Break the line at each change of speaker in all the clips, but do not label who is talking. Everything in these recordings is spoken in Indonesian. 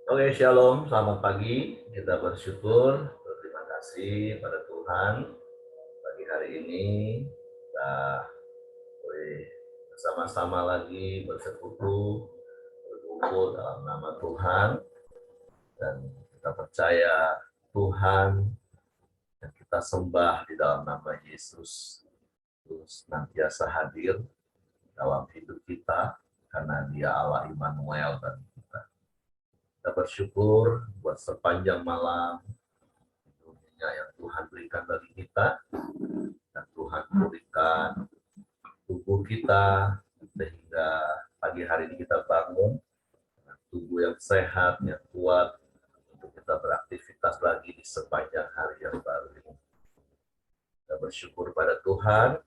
Oke, shalom, selamat pagi. Kita bersyukur, berterima kasih pada Tuhan. Pagi hari ini kita boleh bersama-sama lagi bersekutu, berkumpul dalam nama Tuhan. Dan kita percaya Tuhan yang kita sembah di dalam nama Yesus terus senantiasa hadir dalam hidup kita karena Dia Allah Immanuel bagi kita. Kita bersyukur buat sepanjang malam dunia yang Tuhan berikan bagi kita, dan Tuhan berikan tubuh kita sehingga pagi hari ini kita bangun dengan tubuh yang sehat, yang kuat untuk kita beraktivitas lagi di sepanjang hari yang baru ini. Kita bersyukur pada Tuhan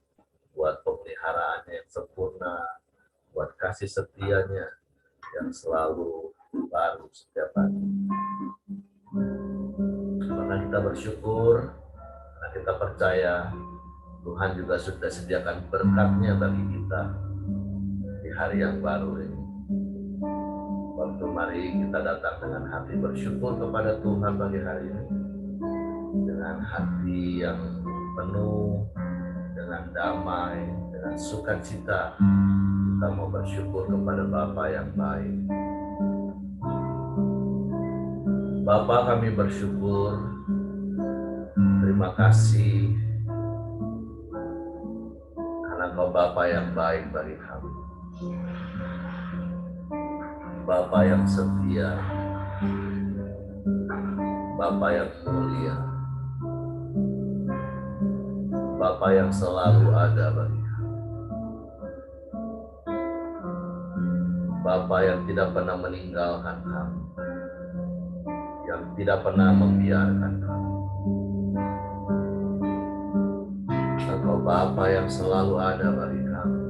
buat pemeliharaannya yang sempurna, buat kasih setianya yang selalu baru setiap hari. Karena kita bersyukur, karena kita percaya Tuhan juga sudah sediakan berkat-Nya bagi kita di hari yang baru ini. Waktu mari kita datang dengan hati bersyukur kepada Tuhan bagi hari ini, dengan hati yang penuh dengan damai, dengan sukacita. Kita mau bersyukur kepada Bapa yang baik. Bapa, kami bersyukur, terima kasih karena Engkau Bapa yang baik bagi kami. Bapa yang setia, Bapa yang mulia, Bapa yang selalu ada bagi kami. Bapa yang tidak pernah meninggalkan kami, yang tidak pernah membiarkan kami. Engkau Bapa yang selalu ada bagi kami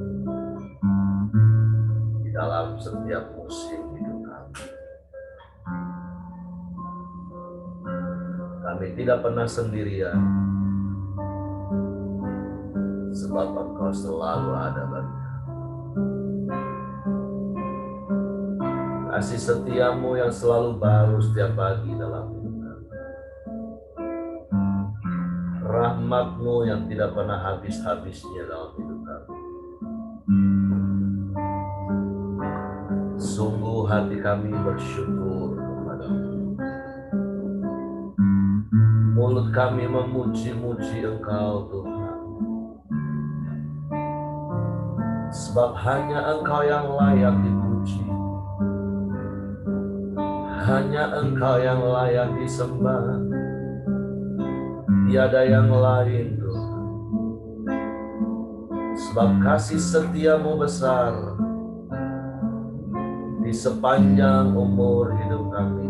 di dalam setiap musim hidup kami. Kami tidak pernah sendirian, sebab Engkau selalu ada bagi kami. Kasih setiamu yang selalu baru setiap pagi dalam hidup kami. Rahmat-Mu yang tidak pernah habis-habisnya dalam hidup kami. Sungguh hati kami bersyukur kepada-Mu. Mulut kami memuji-muji Engkau Tuhan. Sebab hanya Engkau yang layak dipuji. Hanya Engkau yang layak disembah. Tiada yang lain Tuhan. Sebab kasih setiamu besar di sepanjang umur hidup kami.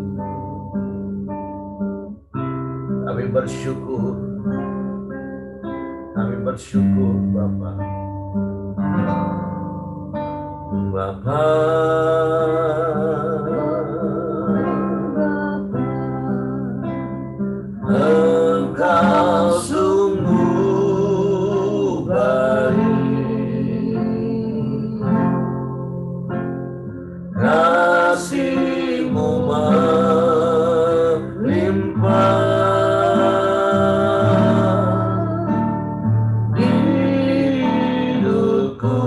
Kami bersyukur. Kami bersyukur Bapa. Bapa, Engkau sungguh baik, kasih-Mu melimpah hidupku.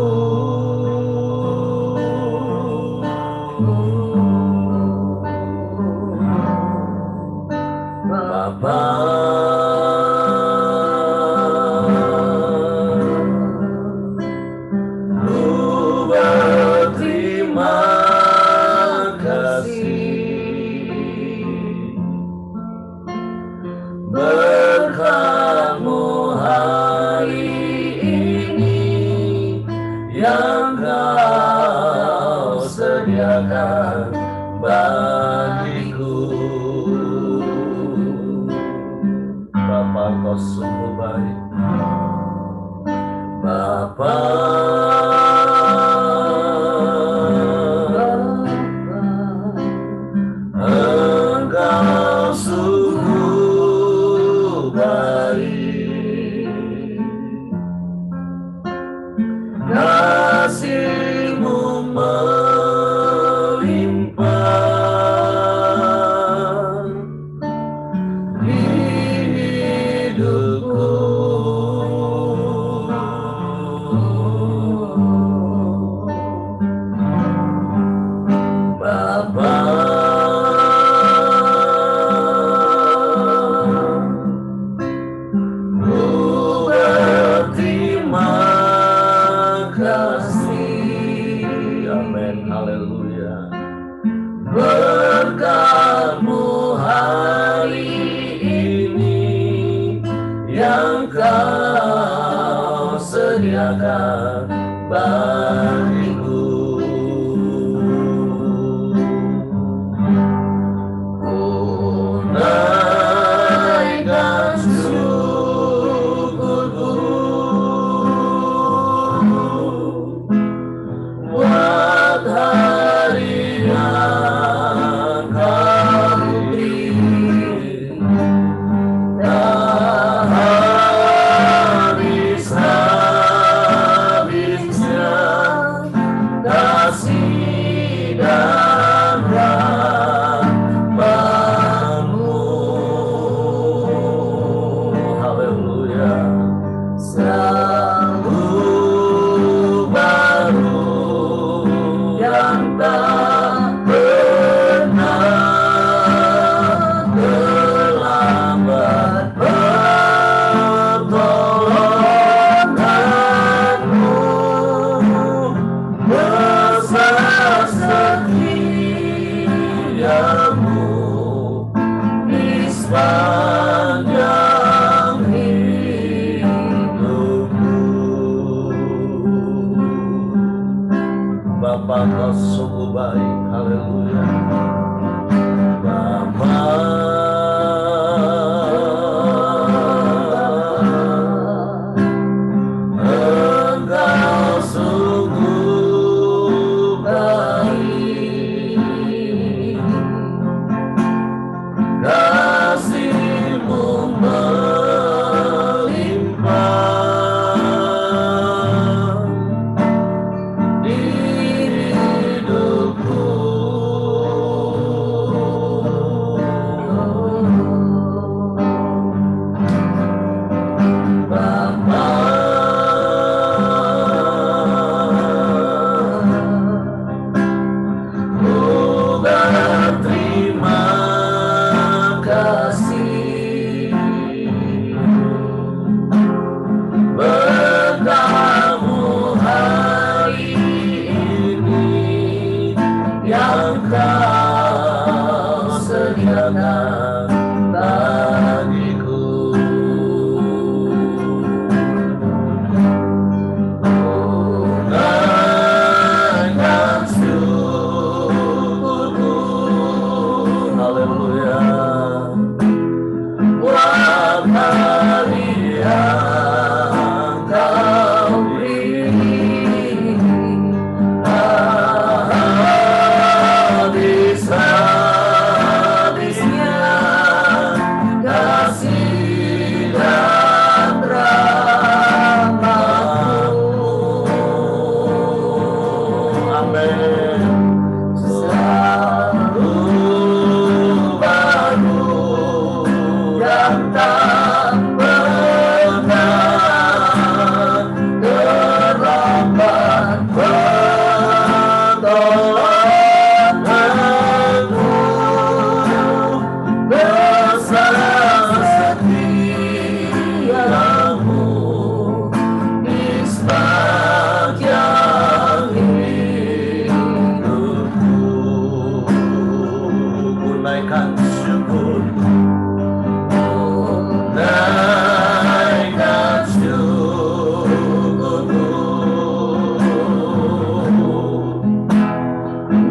Bapa, ku berterima kasih. Berkat-Mu hari ini yang Kau sediakan bagiku. Bapa, Engkau sungguh baik. Bapa, Engkau sungguh baik, kasih-Mu melimpah haleluya. Berkat-Mu hari ini yang Kau sediakan bagiku. Ku naikkan syukurku buat hari yang Kau beri. Tak habis-habisnya kasih dan rahmat-Mu. Haleluya. Selalu baru yang tak pernah terlambat pertolongan-Mu, besar setia-Mu di sepanjang hidupku. Bapa, Kau sungguh baik, haleluya. Bapa, Engkau sungguh baik. Kasih-Mu melimpah di hidupku. Bapa, ku berterima kasih. Berkat-Mu hari ini yang Kau sediakan bagiku. Ku naikkan syukurku, haleluya, buat hari yang Kau beri. Tak habis-habisnya kasih dan rahmat-Mu. Amin. Selalu baru yang tak pernah terlambat pertolongan-Mu, besar setia-Mu di sepanjang hidupku. Ku naikkan syukur, naikkan syukurku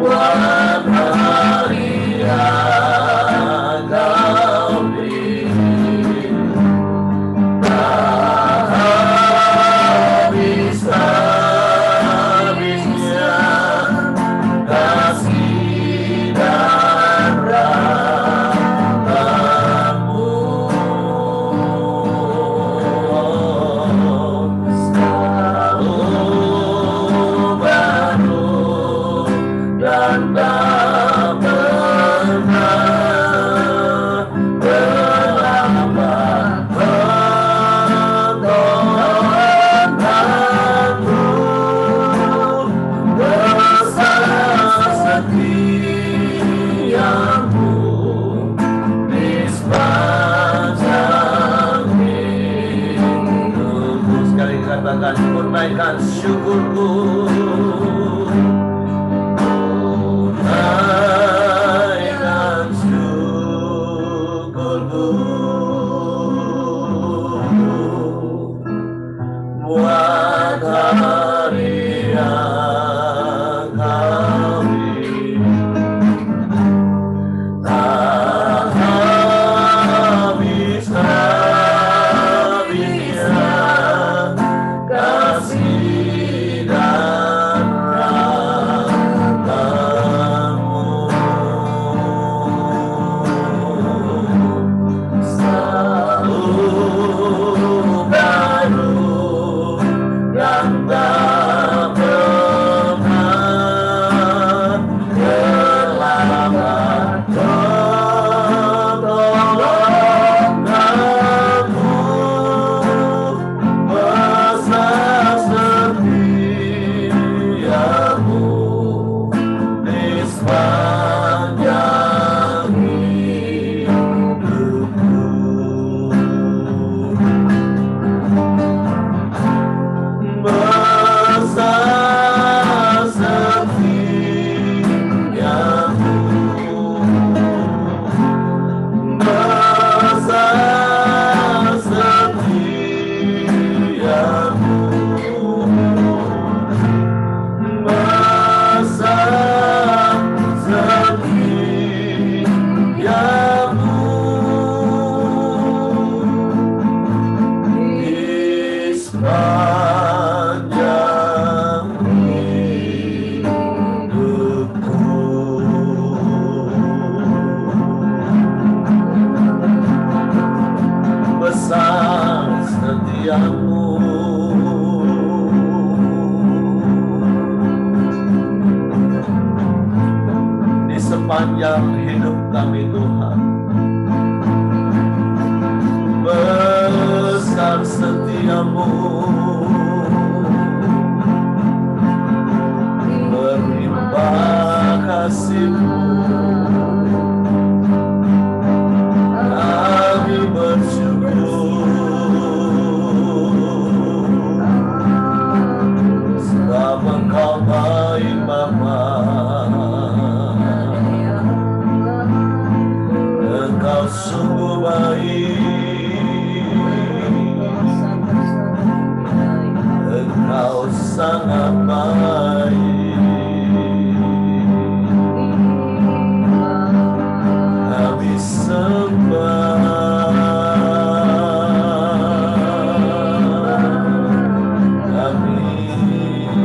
buat hari yang Kau beri. Tak habis-habisnya kasih dan rahmat-Mu. Selalu baru dan tak pernah terlambat pertolongan-Mu, besar setia-Mu di sepanjang hidupku. Sekali katakan, ku naikkan syukurku, sepanjang hidup kami Tuhan. Besar setiamu, berlimpah kasih-Mu, kami bersyukur. Sebab Engkau baik Bapa, Engkau sungguh baik, Engkau sangat baik. Kami sembah, kami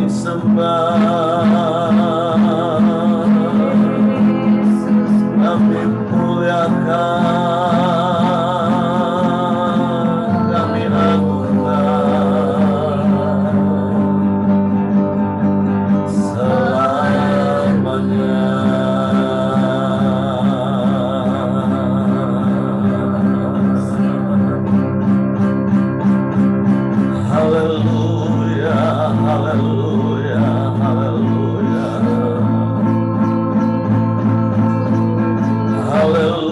sembah, kami muliakan, kami agungkan selamanya. Haleluya, haleluya, haleluya. Haleluya,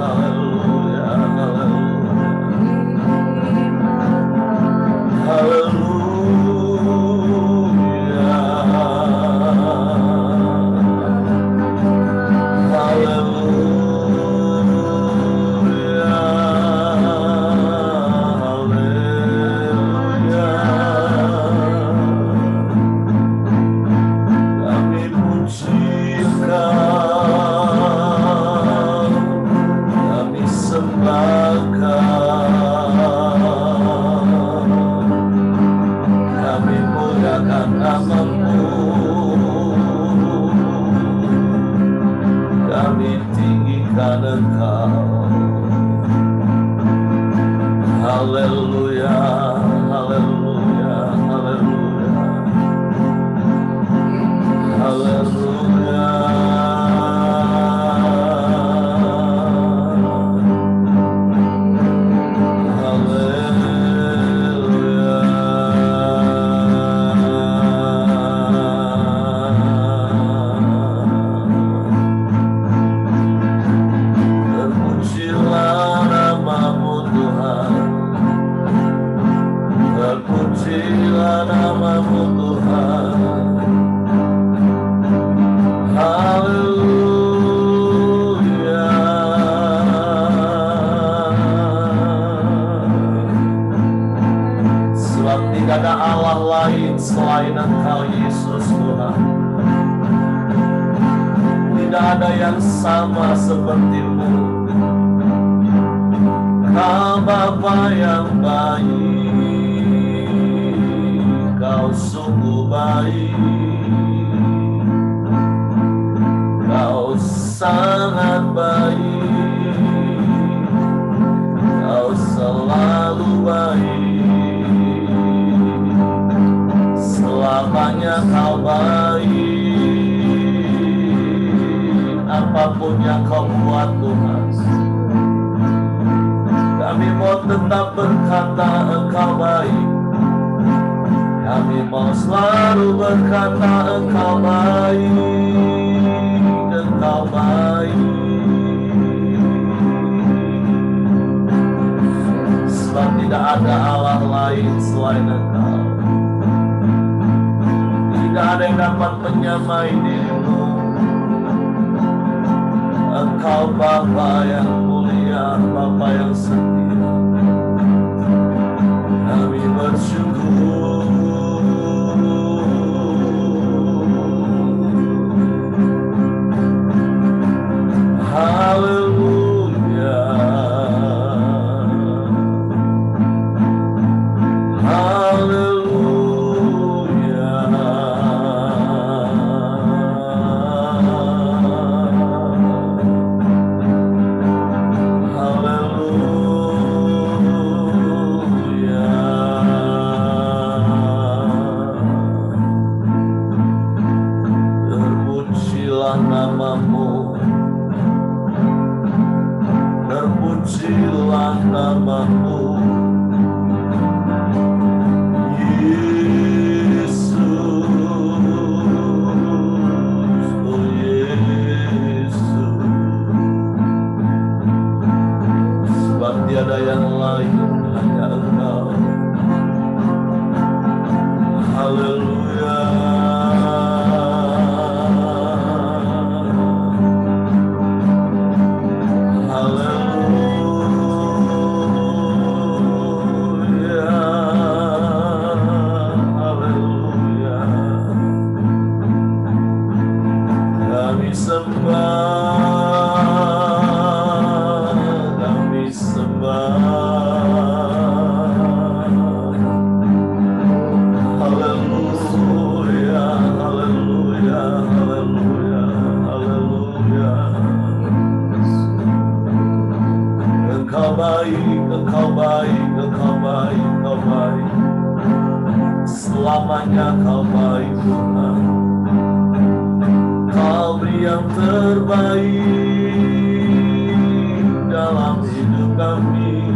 haleluya, haleluya. Haleluya, haleluya, haleluya. Kami puji Engkau, kami sembah Engkau, kami muliakan nama-Mu, kami tinggikan Engkau. Haleluya, haleluya, haleluya, haleluya. Terpujilah nama-Mu Tuhan, terpujilah nama-Mu Tuhan. Haleluya. Sebab tidak ada Allah lain selain Engkau Yesus Tuhan. Tidak ada yang sama seperti-Mu. Kau Bapa yang baik, Kau sungguh baik, Kau sangat baik, Kau selalu baik, selamanya Kau baik. Apapun yang Kau buat Tuhan, kami mau tetap berkata Engkau baik. Kami mau selalu berkata Engkau baik, Engkau baik. Sebab tidak ada Allah lain selain Engkau. Tidak ada yang dapat menyamai diri-Mu. Engkau Bapa yang mulia, Bapa yang setia. Kami bersyukur. Haleluya, haleluya. Haleluya. terpujilah nama-Mu, terpujilah nama-Mu, Yesus, oh Yesus, sebab tiada yang lain, hanya Engkau. Haleluya. Selamanya Kau baik Tuhan. Kau beri yang terbaik dalam hidup kami.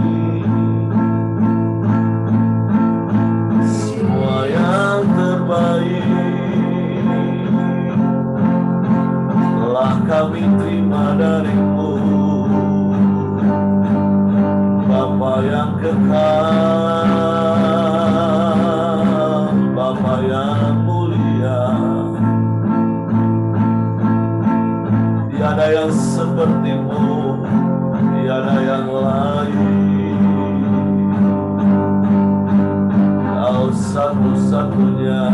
Semua yang terbaik telah kami terima dari-Mu, Bapa yang kekal, Bapa yang mulia. Tiada yang seperti-Mu, tiada yang lain. Kau satu-satunya.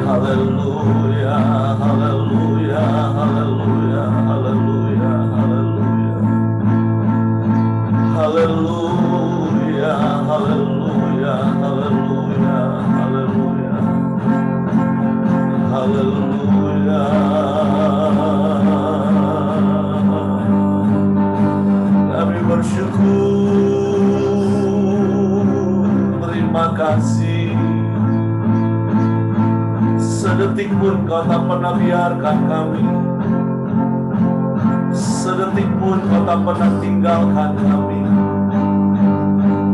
Haleluya, haleluya, haleluya, haleluya, haleluya. Haleluya, haleluya, haleluya, haleluya. Haleluya. Kami bersyukur, terima kasih. Sedetik pun Kau tak pernah biarkan kami. Sedetik pun Kau tak pernah tinggalkan kami.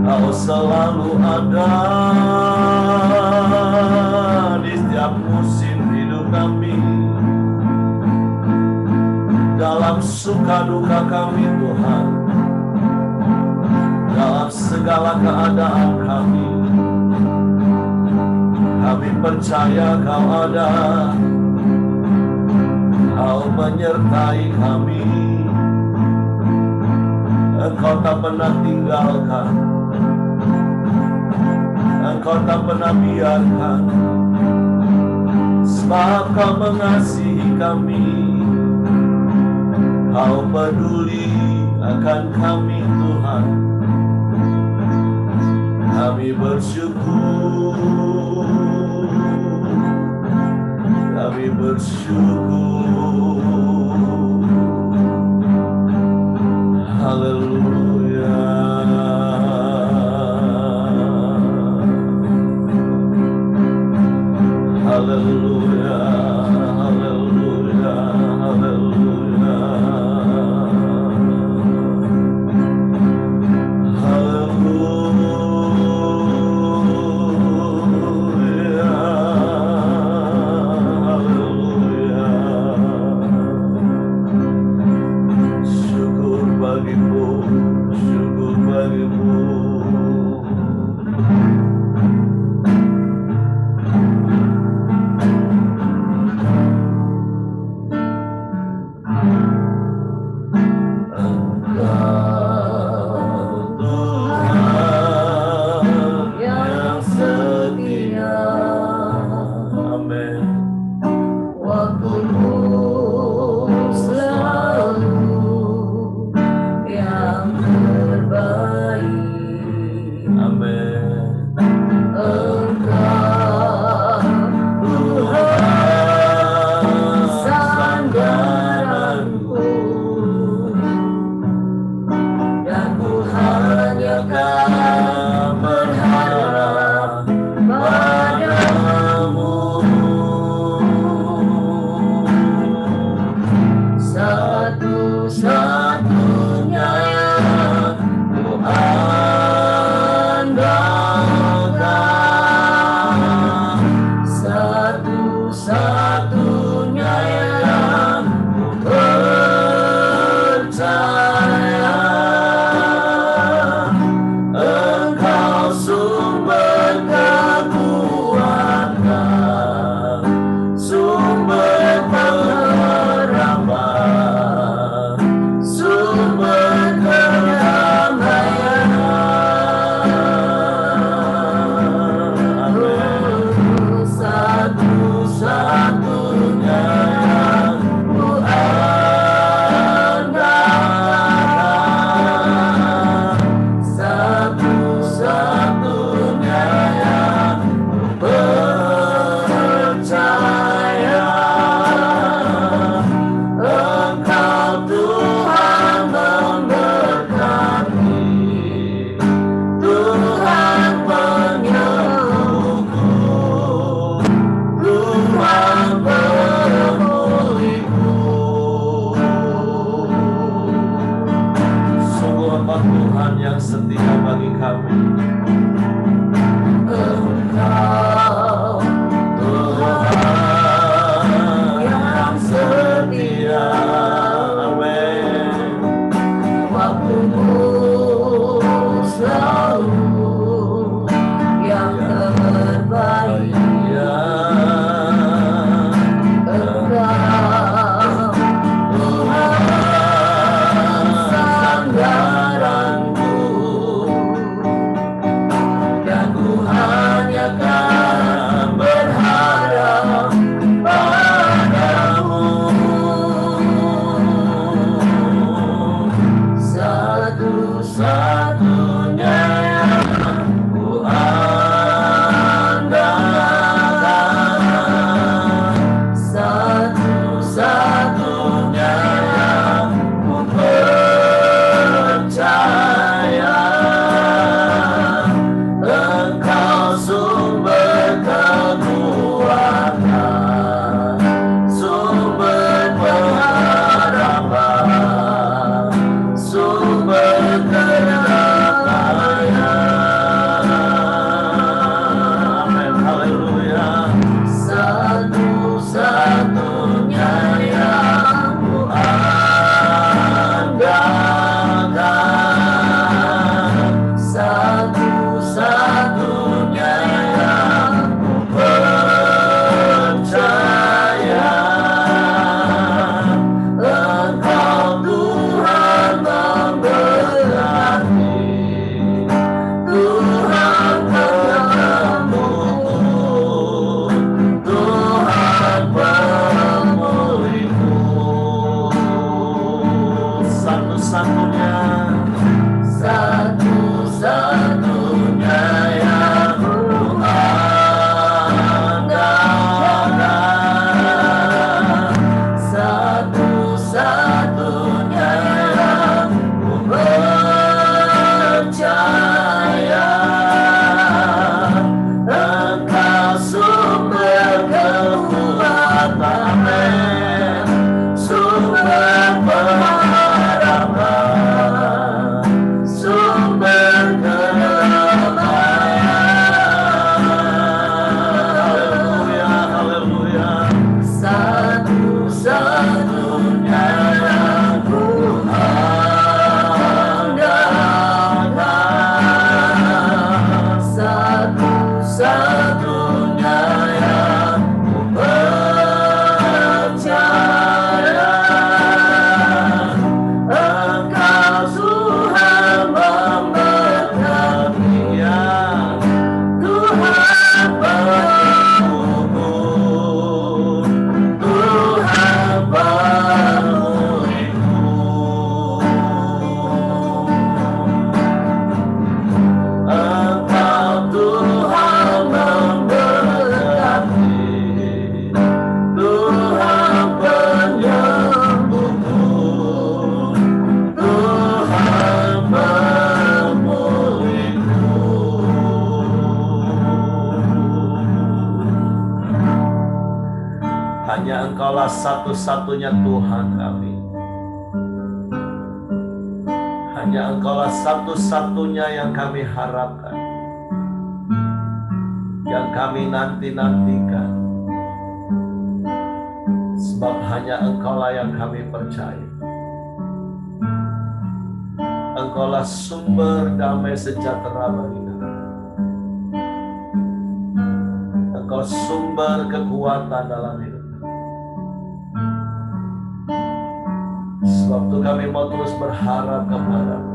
Kau selalu ada di setiap musim hidup kami. Dalam suka duka kami Tuhan, dalam segala keadaan kami, kami percaya Kau ada. Kau menyertai kami. Engkau tak pernah tinggalkan, Engkau tak pernah biarkan. Sebab Kau mengasihi kami, Kau peduli akan kami Tuhan. Kami bersyukur, kami bersyukur. Haleluya. Haleluya, haleluya, haleluya. Berharap pada Engkaulah satu-satunya Tuhan kami. Hanya Engkaulah satu-satunya yang kami harapkan, yang kami nanti-nantikan. Sebab hanya Engkaulah yang kami percaya. Engkaulah sumber damai sejahtera bagi kami. Engkau sumber kekuatan dalam hidup kami. Sebab itu kami mau terus berharap kepada-Mu.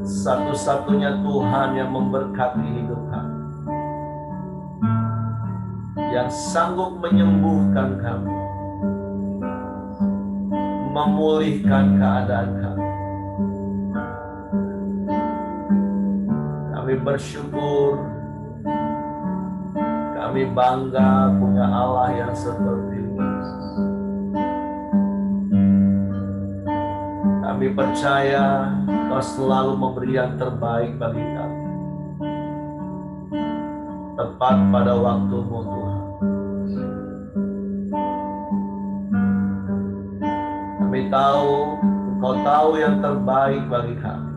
Satu-satunya Tuhan yang memberkati hidup kami, yang sanggup menyembuhkan kami, memulihkan keadaan kami. Kami bersyukur, kami bangga punya Allah yang seperti Yesus. Kami percaya Kau selalu memberi yang terbaik bagi kami, tepat pada waktu-Mu Tuhan. Kami tahu Engkau tahu yang terbaik bagi kami.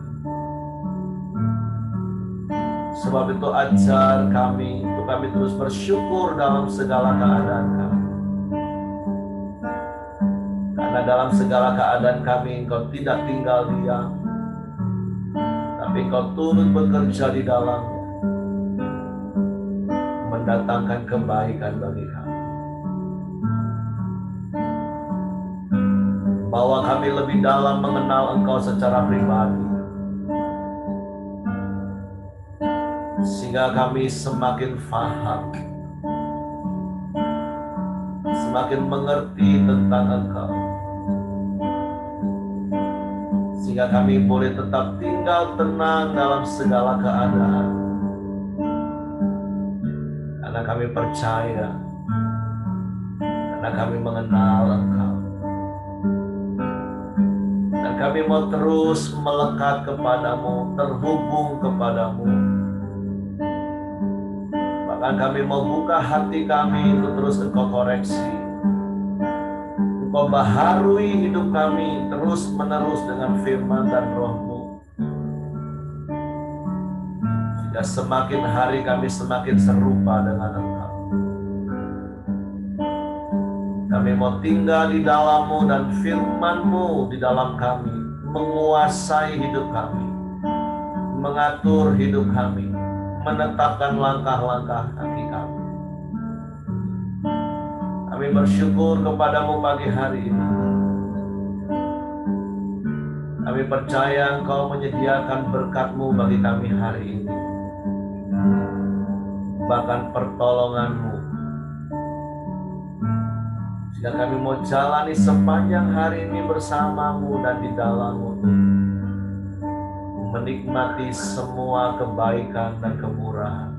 Sebab itu ajar kami untuk kami terus bersyukur dalam segala keadaan kami. Karena dalam segala keadaan kami Engkau tidak tinggal diam, tapi Engkau turut bekerja di dalamnya, mendatangkan kebaikan bagi kami. Bawa kami lebih dalam mengenal Engkau secara pribadi, sehingga kami semakin faham, semakin mengerti tentang Engkau, sehingga kami boleh tetap tinggal tenang dalam segala keadaan. Karena kami percaya, karena kami mengenal Engkau. Dan kami mau terus melekat kepadamu, terhubung kepadamu. Bahkan kami mau buka hati kami untuk terus Engkau koreksi. Engkau baharui hidup kami terus menerus dengan firman dan Roh-Mu. Sehingga semakin hari kami semakin serupa dengan Engkau. Kami mau tinggal di dalam-Mu dan firman-Mu di dalam kami, menguasai hidup kami, mengatur hidup kami, menetapkan langkah-langkah kaki kami. Kami bersyukur kepadamu pagi hari ini. Kami percaya Engkau menyediakan berkat-Mu bagi kami hari ini. Bahkan pertolongan-Mu. Sehingga kami mau jalani sepanjang hari ini bersama-Mu dan di dalam-Mu. Menikmati semua kebaikan dan kemurahan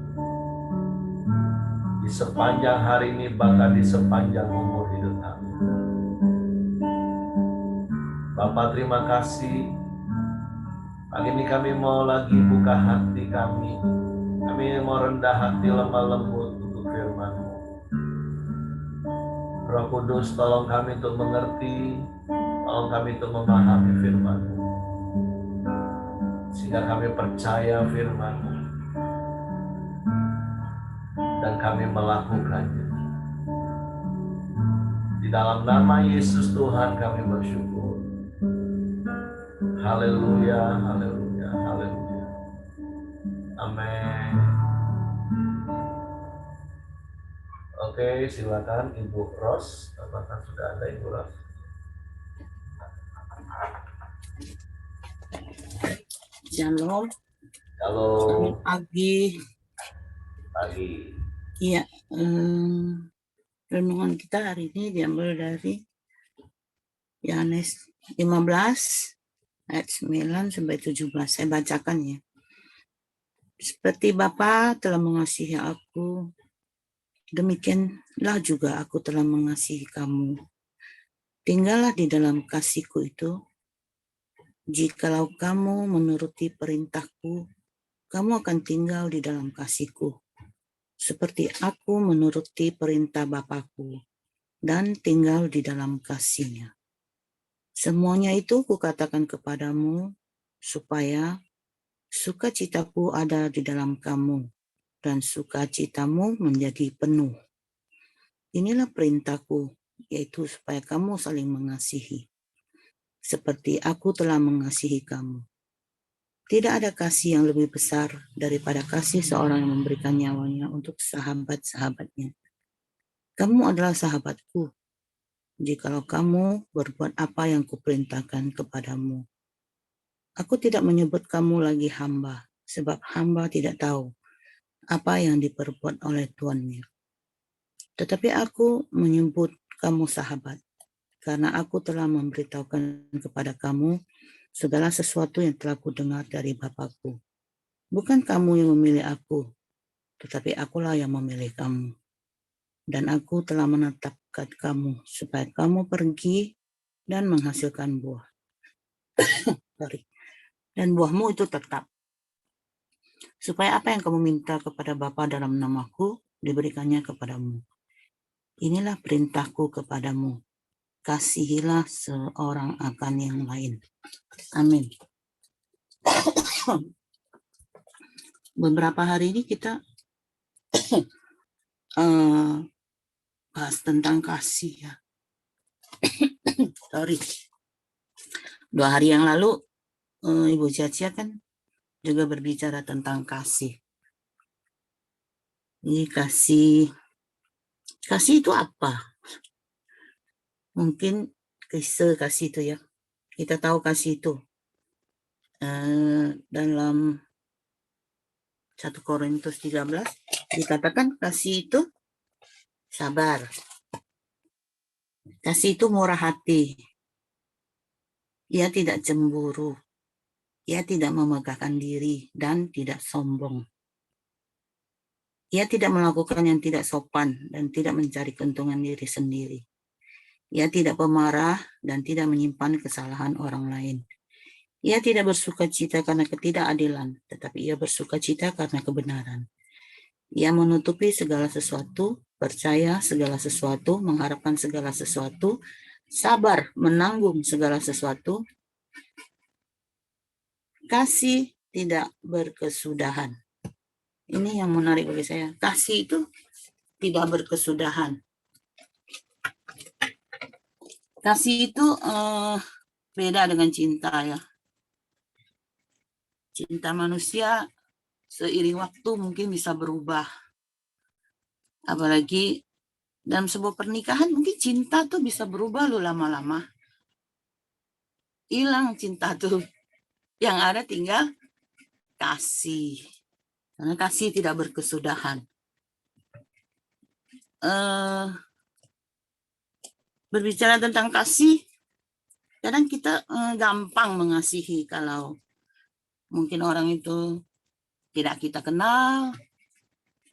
di sepanjang hari ini, bahkan di sepanjang umur hidup kami. Bapa, terima kasih. Pagi ini kami mau lagi buka hati kami. Kami mau rendah hati, lemah lembut untuk firman-Mu. Roh Kudus, tolong kami untuk mengerti, tolong kami untuk memahami firman-Mu, sehingga kami percaya firman-Mu dan kami melakukannya. Di dalam nama Yesus Tuhan kami bersyukur. Haleluya, haleluya, haleluya. Amin. Oke, silakan Ibu Ros. Apakah sudah ada Ibu Ros?
Shalom.
Halo.
Pagi. Iya, renungan kita hari ini diambil dari Yohanes 15 ayat 9 sampai 17. Saya bacakan ya. Seperti Bapa telah mengasihi aku, demikianlah juga aku telah mengasihi kamu. Tinggallah di dalam kasih-Ku itu. Jikalau kamu menuruti perintah-Ku, kamu akan tinggal di dalam kasih-Ku. seperti aku menuruti perintah Bapakku dan tinggal di dalam kasih-Nya. Semuanya itu kukatakan kepadamu, supaya sukacitaku ada di dalam kamu, dan sukacitamu menjadi penuh. Inilah perintahku, yaitu supaya kamu saling mengasihi, seperti aku telah mengasihi kamu. Tidak ada kasih yang lebih besar daripada kasih seorang yang memberikan nyawanya untuk sahabat-sahabatnya. Kamu adalah sahabatku, jikalau kamu berbuat apa yang kuperintahkan kepadamu. Aku tidak menyebut kamu lagi hamba, sebab hamba tidak tahu apa yang diperbuat oleh tuannya. Tetapi aku menyebut kamu sahabat, karena aku telah memberitahukan kepada kamu segala sesuatu yang telah kudengar dari Bapakku. Bukan kamu yang memilih aku, tetapi akulah yang memilih kamu. Dan aku telah menetapkan kamu, supaya kamu pergi dan menghasilkan buah. Dan buahmu itu tetap. Supaya apa yang kamu minta kepada Bapa dalam namaku, diberikannya kepadamu. Inilah perintahku kepadamu. Kasihilah seorang akan yang lain. Amin. Beberapa hari ini kita bahas tentang kasih ya. Sorry. 2 hari yang lalu Ibu Cacia kan juga berbicara tentang kasih. Ini kasih itu apa? Mungkin kasih itu ya. Kita tahu kasih itu dalam 1 Korintus 13 dikatakan kasih itu sabar. Kasih itu murah hati. Ia tidak cemburu. Ia tidak memegahkan diri dan tidak sombong. Ia tidak melakukan yang tidak sopan dan tidak mencari keuntungan diri sendiri. Ia tidak pemarah dan tidak menyimpan kesalahan orang lain. Ia tidak bersukacita karena ketidakadilan, tetapi ia bersukacita karena kebenaran. Ia menutupi segala sesuatu, percaya segala sesuatu, mengharapkan segala sesuatu, sabar menanggung segala sesuatu, kasih tidak berkesudahan. Ini yang menarik bagi saya. Kasih itu tidak berkesudahan. Kasih itu beda dengan cinta ya. Cinta manusia seiring waktu mungkin bisa berubah. Apalagi dalam sebuah pernikahan mungkin cinta tuh bisa berubah loh lama-lama. Hilang cinta tuh. Yang ada tinggal kasih. Karena kasih tidak berkesudahan. Berbicara tentang kasih, kadang kita gampang mengasihi kalau mungkin orang itu tidak kita kenal.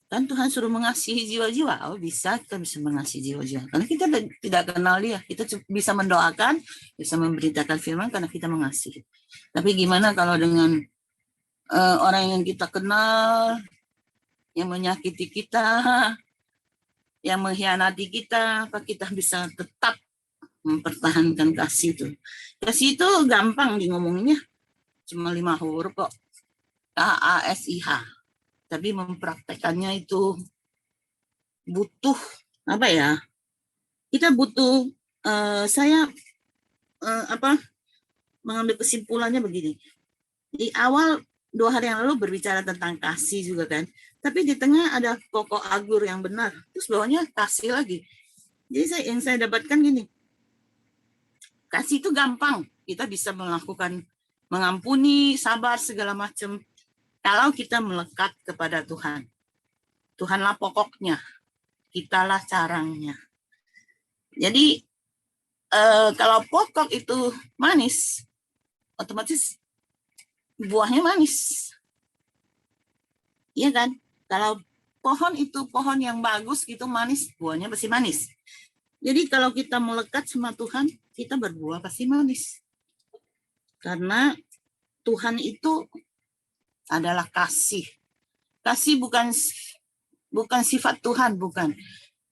Kan Tuhan suruh mengasihi jiwa-jiwa. Oh bisa, kita bisa mengasihi jiwa-jiwa. Karena kita tidak kenal dia. Kita bisa mendoakan, bisa memberitakan firman karena kita mengasihi. Tapi gimana kalau dengan orang yang kita kenal, yang menyakiti kita, yang mengkhianati kita, apa kita bisa tetap mempertahankan kasih itu. Kasih itu gampang di ngomonginnya. Cuma 5 huruf kok. KASIH. Tapi mempraktekannya itu butuh apa ya? Kita butuh saya mengambil kesimpulannya begini. Di awal 2 hari yang lalu berbicara tentang kasih juga kan. Tapi di tengah ada pokok agur yang benar. Terus bawahnya kasih lagi. Jadi yang saya dapatkan gini. Kasih itu gampang. Kita bisa melakukan mengampuni, sabar segala macam. Kalau kita melekat kepada Tuhan. Tuhanlah pokoknya. Kitalah caranya. Jadi kalau pokok itu manis, otomatis buahnya manis. Iya kan? Kalau pohon itu pohon yang bagus gitu manis, buahnya pasti manis. Jadi kalau kita melekat sama Tuhan, kita berbuah pasti manis. Karena Tuhan itu adalah kasih. Kasih bukan bukan sifat Tuhan, bukan.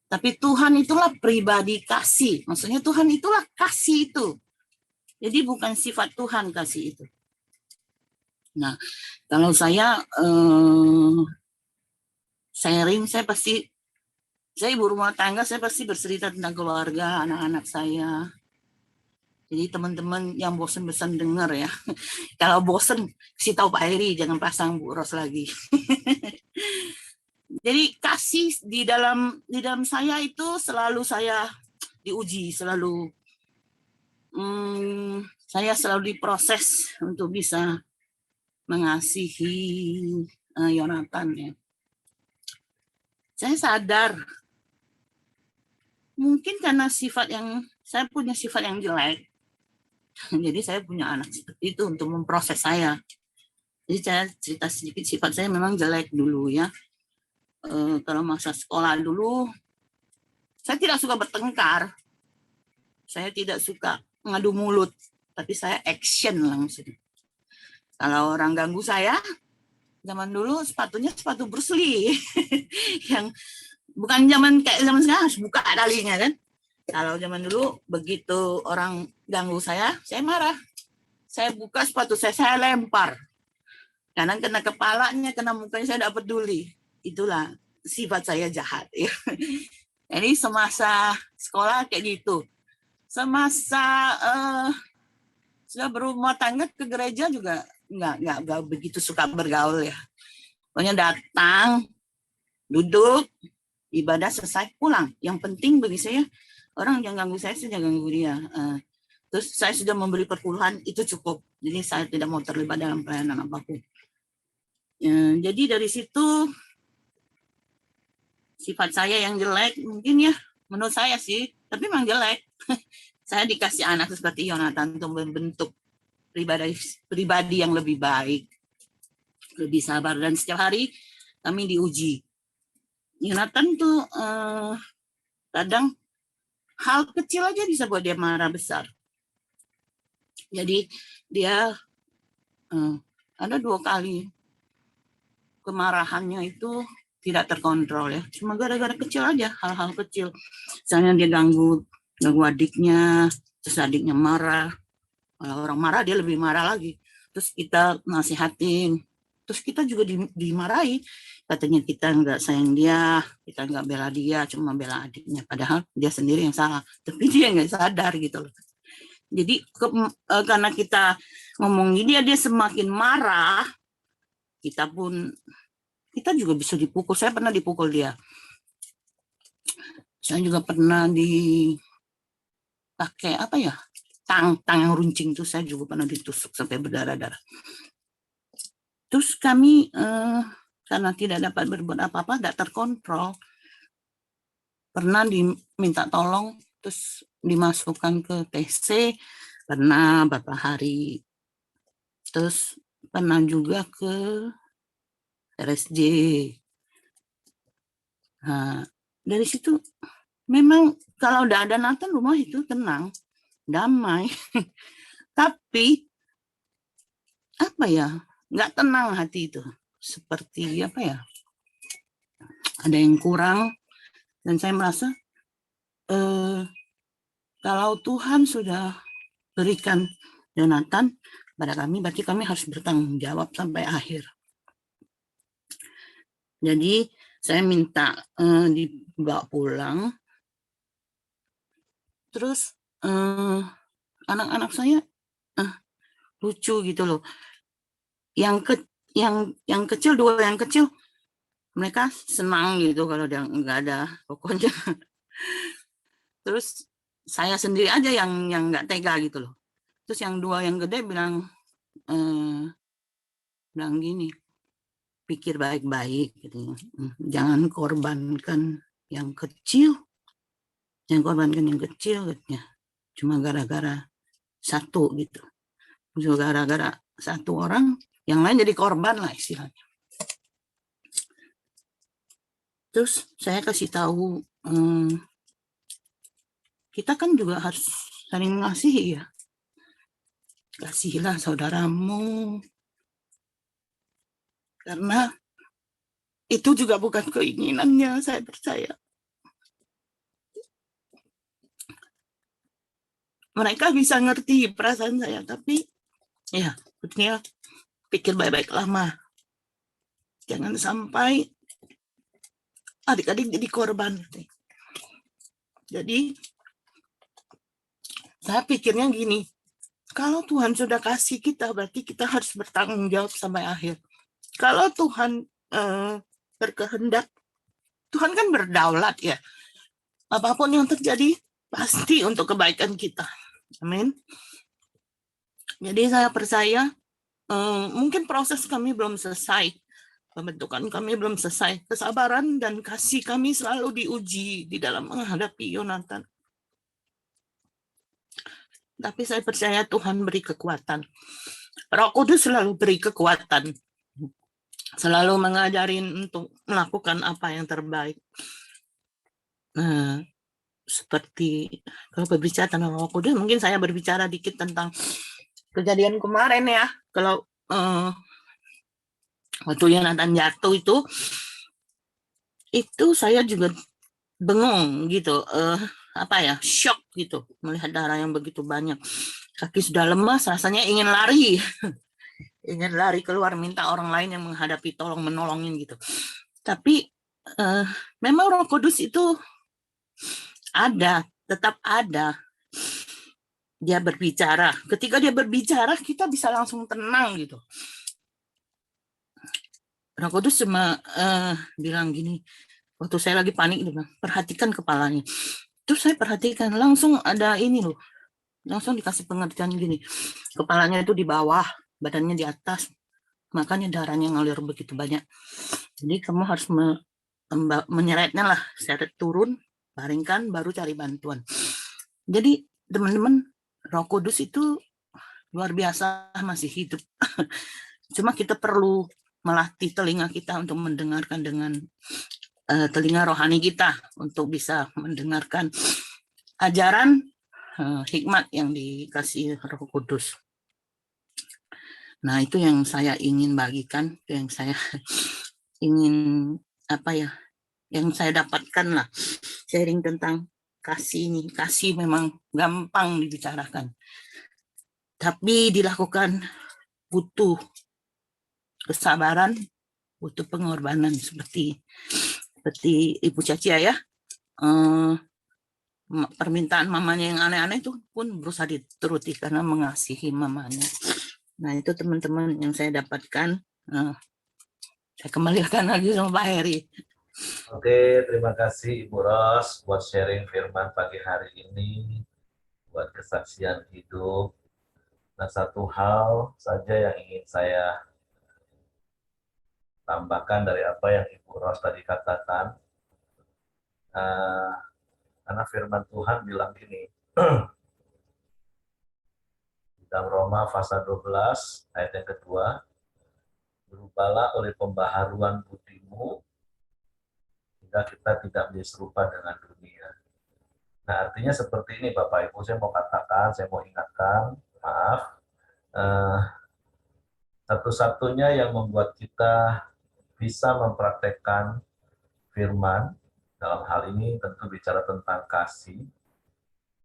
Tapi Tuhan itulah pribadi kasih. Maksudnya Tuhan itulah kasih itu. Jadi bukan sifat Tuhan kasih itu. Nah, kalau saya sharing, saya ibu rumah tangga, saya pasti bercerita tentang keluarga, anak-anak saya. Jadi teman-teman yang bosan-bosan dengar ya. Kalau bosan, kasih tahu Pak Heri, jangan pasang Bu Ros lagi. Jadi kasih di dalam saya itu selalu saya diuji, selalu saya selalu diproses untuk bisa mengasihi Yonatan ya. Saya sadar mungkin karena saya punya sifat yang jelek, jadi saya punya anak seperti itu untuk memproses saya. Jadi saya cerita sedikit, sifat saya memang jelek dulu ya. Kalau masa sekolah dulu, saya tidak suka bertengkar, saya tidak suka ngadu mulut, tapi saya action langsung. Kalau orang ganggu saya, zaman dulu sepatunya sepatu Bruce Lee, yang bukan kayak zaman sekarang harus buka talinya kan. Kalau zaman dulu begitu orang ganggu saya marah. Saya buka sepatu saya lempar. Kadang kena kepalanya, kena mukanya, saya tidak peduli. Itulah sifat saya jahat. Ya. Jadi semasa sekolah kayak gitu. Semasa sudah berumah tangga ke gereja juga nggak begitu suka bergaul ya. Pokoknya datang, duduk, ibadah selesai, pulang. Yang penting bagi saya, orang yang ganggu saya ganggu dia. Terus saya sudah memberi perpuluhan, itu cukup. Jadi saya tidak mau terlibat dalam pelayanan apapun. Jadi dari situ sifat saya yang jelek mungkin ya, menurut saya sih, tapi memang jelek. Saya dikasih anak seperti Yonatan untuk membentuk pribadi yang lebih baik, lebih sabar, dan setiap hari kami diuji. Yonatan tuh kadang hal kecil aja bisa buat dia marah besar. Jadi dia ada 2 kali kemarahannya itu tidak terkontrol ya. Cuma gara-gara kecil aja, hal-hal kecil. Misalnya dia ganggu adiknya, terus adiknya marah. Kalau orang marah dia lebih marah lagi. Terus kita nasihatin, terus kita juga dimarahi. Katanya kita nggak sayang dia, kita nggak bela dia, cuma bela adiknya. Padahal dia sendiri yang salah. Tapi dia nggak sadar gitu loh. Jadi karena kita ngomongin dia semakin marah, kita juga bisa dipukul. Saya pernah dipukul dia. Saya juga pernah dipakai tang yang runcing itu, saya juga pernah ditusuk sampai berdarah-darah. Terus kami karena tidak dapat berbuat apa-apa, tidak terkontrol, pernah diminta tolong, terus dimasukkan ke TC, pernah beberapa hari, terus pernah juga ke RSJ. Nah, dari situ memang kalau udah ada Nathan, rumah itu tenang, damai. Tapi nggak tenang hati itu, seperti ada yang kurang. Dan saya merasa kalau Tuhan sudah berikan Yonatan pada kami, berarti kami harus bertanggung jawab sampai akhir. Jadi saya minta dibawa pulang. Terus anak-anak saya lucu gitu loh. Yang kecil, 2 yang kecil, mereka senang gitu kalau dia nggak ada, pokoknya. Terus saya sendiri aja yang nggak tega gitu loh. Terus yang 2 yang gede bilang gini, pikir baik-baik gitu. Jangan korbankan yang kecil. Jangan korbankan yang kecil katanya. Cuma gara-gara satu gitu. Cuma gara-gara satu orang, yang lain jadi korban lah istilahnya. Terus saya kasih tahu, kita kan juga harus saling mengasihi ya. Kasihilah saudaramu. Karena itu juga bukan keinginannya, saya percaya. Mereka bisa ngerti perasaan saya, tapi ya, sebetulnya pikir baik-baik lama. Jangan sampai adik-adik jadi korban. Jadi, saya pikirnya gini, kalau Tuhan sudah kasih kita, berarti kita harus bertanggung jawab sampai akhir. Kalau Tuhan berkehendak, Tuhan kan berdaulat ya. Apapun yang terjadi, pasti untuk kebaikan kita. Amin. Jadi saya percaya, mungkin proses kami belum selesai. Pembentukan kami belum selesai. Kesabaran dan kasih kami selalu diuji di dalam menghadapi Yonatan. Tapi saya percaya Tuhan beri kekuatan. Roh Kudus selalu beri kekuatan. Selalu mengajarin untuk melakukan apa yang terbaik. Nah, seperti kalau berbicara tentang Roh Kudus, mungkin saya berbicara dikit tentang kejadian kemarin ya. Kalau waktu Yonatan jatuh itu saya juga bengong gitu, shock gitu, melihat darah yang begitu banyak. Kaki sudah lemas, rasanya ingin lari, ingin lari keluar, minta orang lain yang menghadapi, tolong menolongin gitu. Tapi memang Roh Kudus itu ada, tetap ada. Dia berbicara. Ketika dia berbicara, kita bisa langsung tenang gitu. Roh Kudus cuma bilang gini, waktu saya lagi panik, dia bilang, perhatikan kepalanya. Terus saya perhatikan, langsung ada ini loh, langsung dikasih pengertian gini, kepalanya itu di bawah, badannya di atas, makanya darahnya ngalir begitu banyak. Jadi kamu harus menyeretnya lah, seret turun, baringkan, baru cari bantuan. Jadi teman-teman, Roh Kudus itu luar biasa, masih hidup. Cuma kita perlu melatih telinga kita untuk mendengarkan dengan telinga rohani kita, untuk bisa mendengarkan ajaran hikmat yang dikasih Roh Kudus. Nah, itu yang saya ingin bagikan, yang saya ingin yang saya dapatkan lah, sharing tentang kasih ini. Kasih memang gampang dibicarakan, tapi dilakukan butuh kesabaran, butuh pengorbanan, seperti Ibu Cacia ya. Permintaan mamanya yang aneh-aneh itu pun berusaha dituruti karena mengasihi mamanya. Nah, itu teman-teman yang saya dapatkan. Saya kembalikan lagi sama Pak Heri.
Oke, terima kasih Ibu Ros buat sharing firman pagi hari ini, buat kesaksian hidup. Nah, satu hal saja yang ingin saya tambahkan dari apa yang Ibu Ros tadi katakan, karena firman Tuhan bilang gini, dalam Roma pasal 12 ayat yang kedua, berubahlah oleh pembaharuan budimu hingga kita tidak menjadi serupa dengan dunia. Nah, artinya seperti ini Bapak Ibu, saya mau katakan, saya mau ingatkan, maaf, satu-satunya yang membuat kita bisa mempraktekkan firman, dalam hal ini tentu bicara tentang kasih,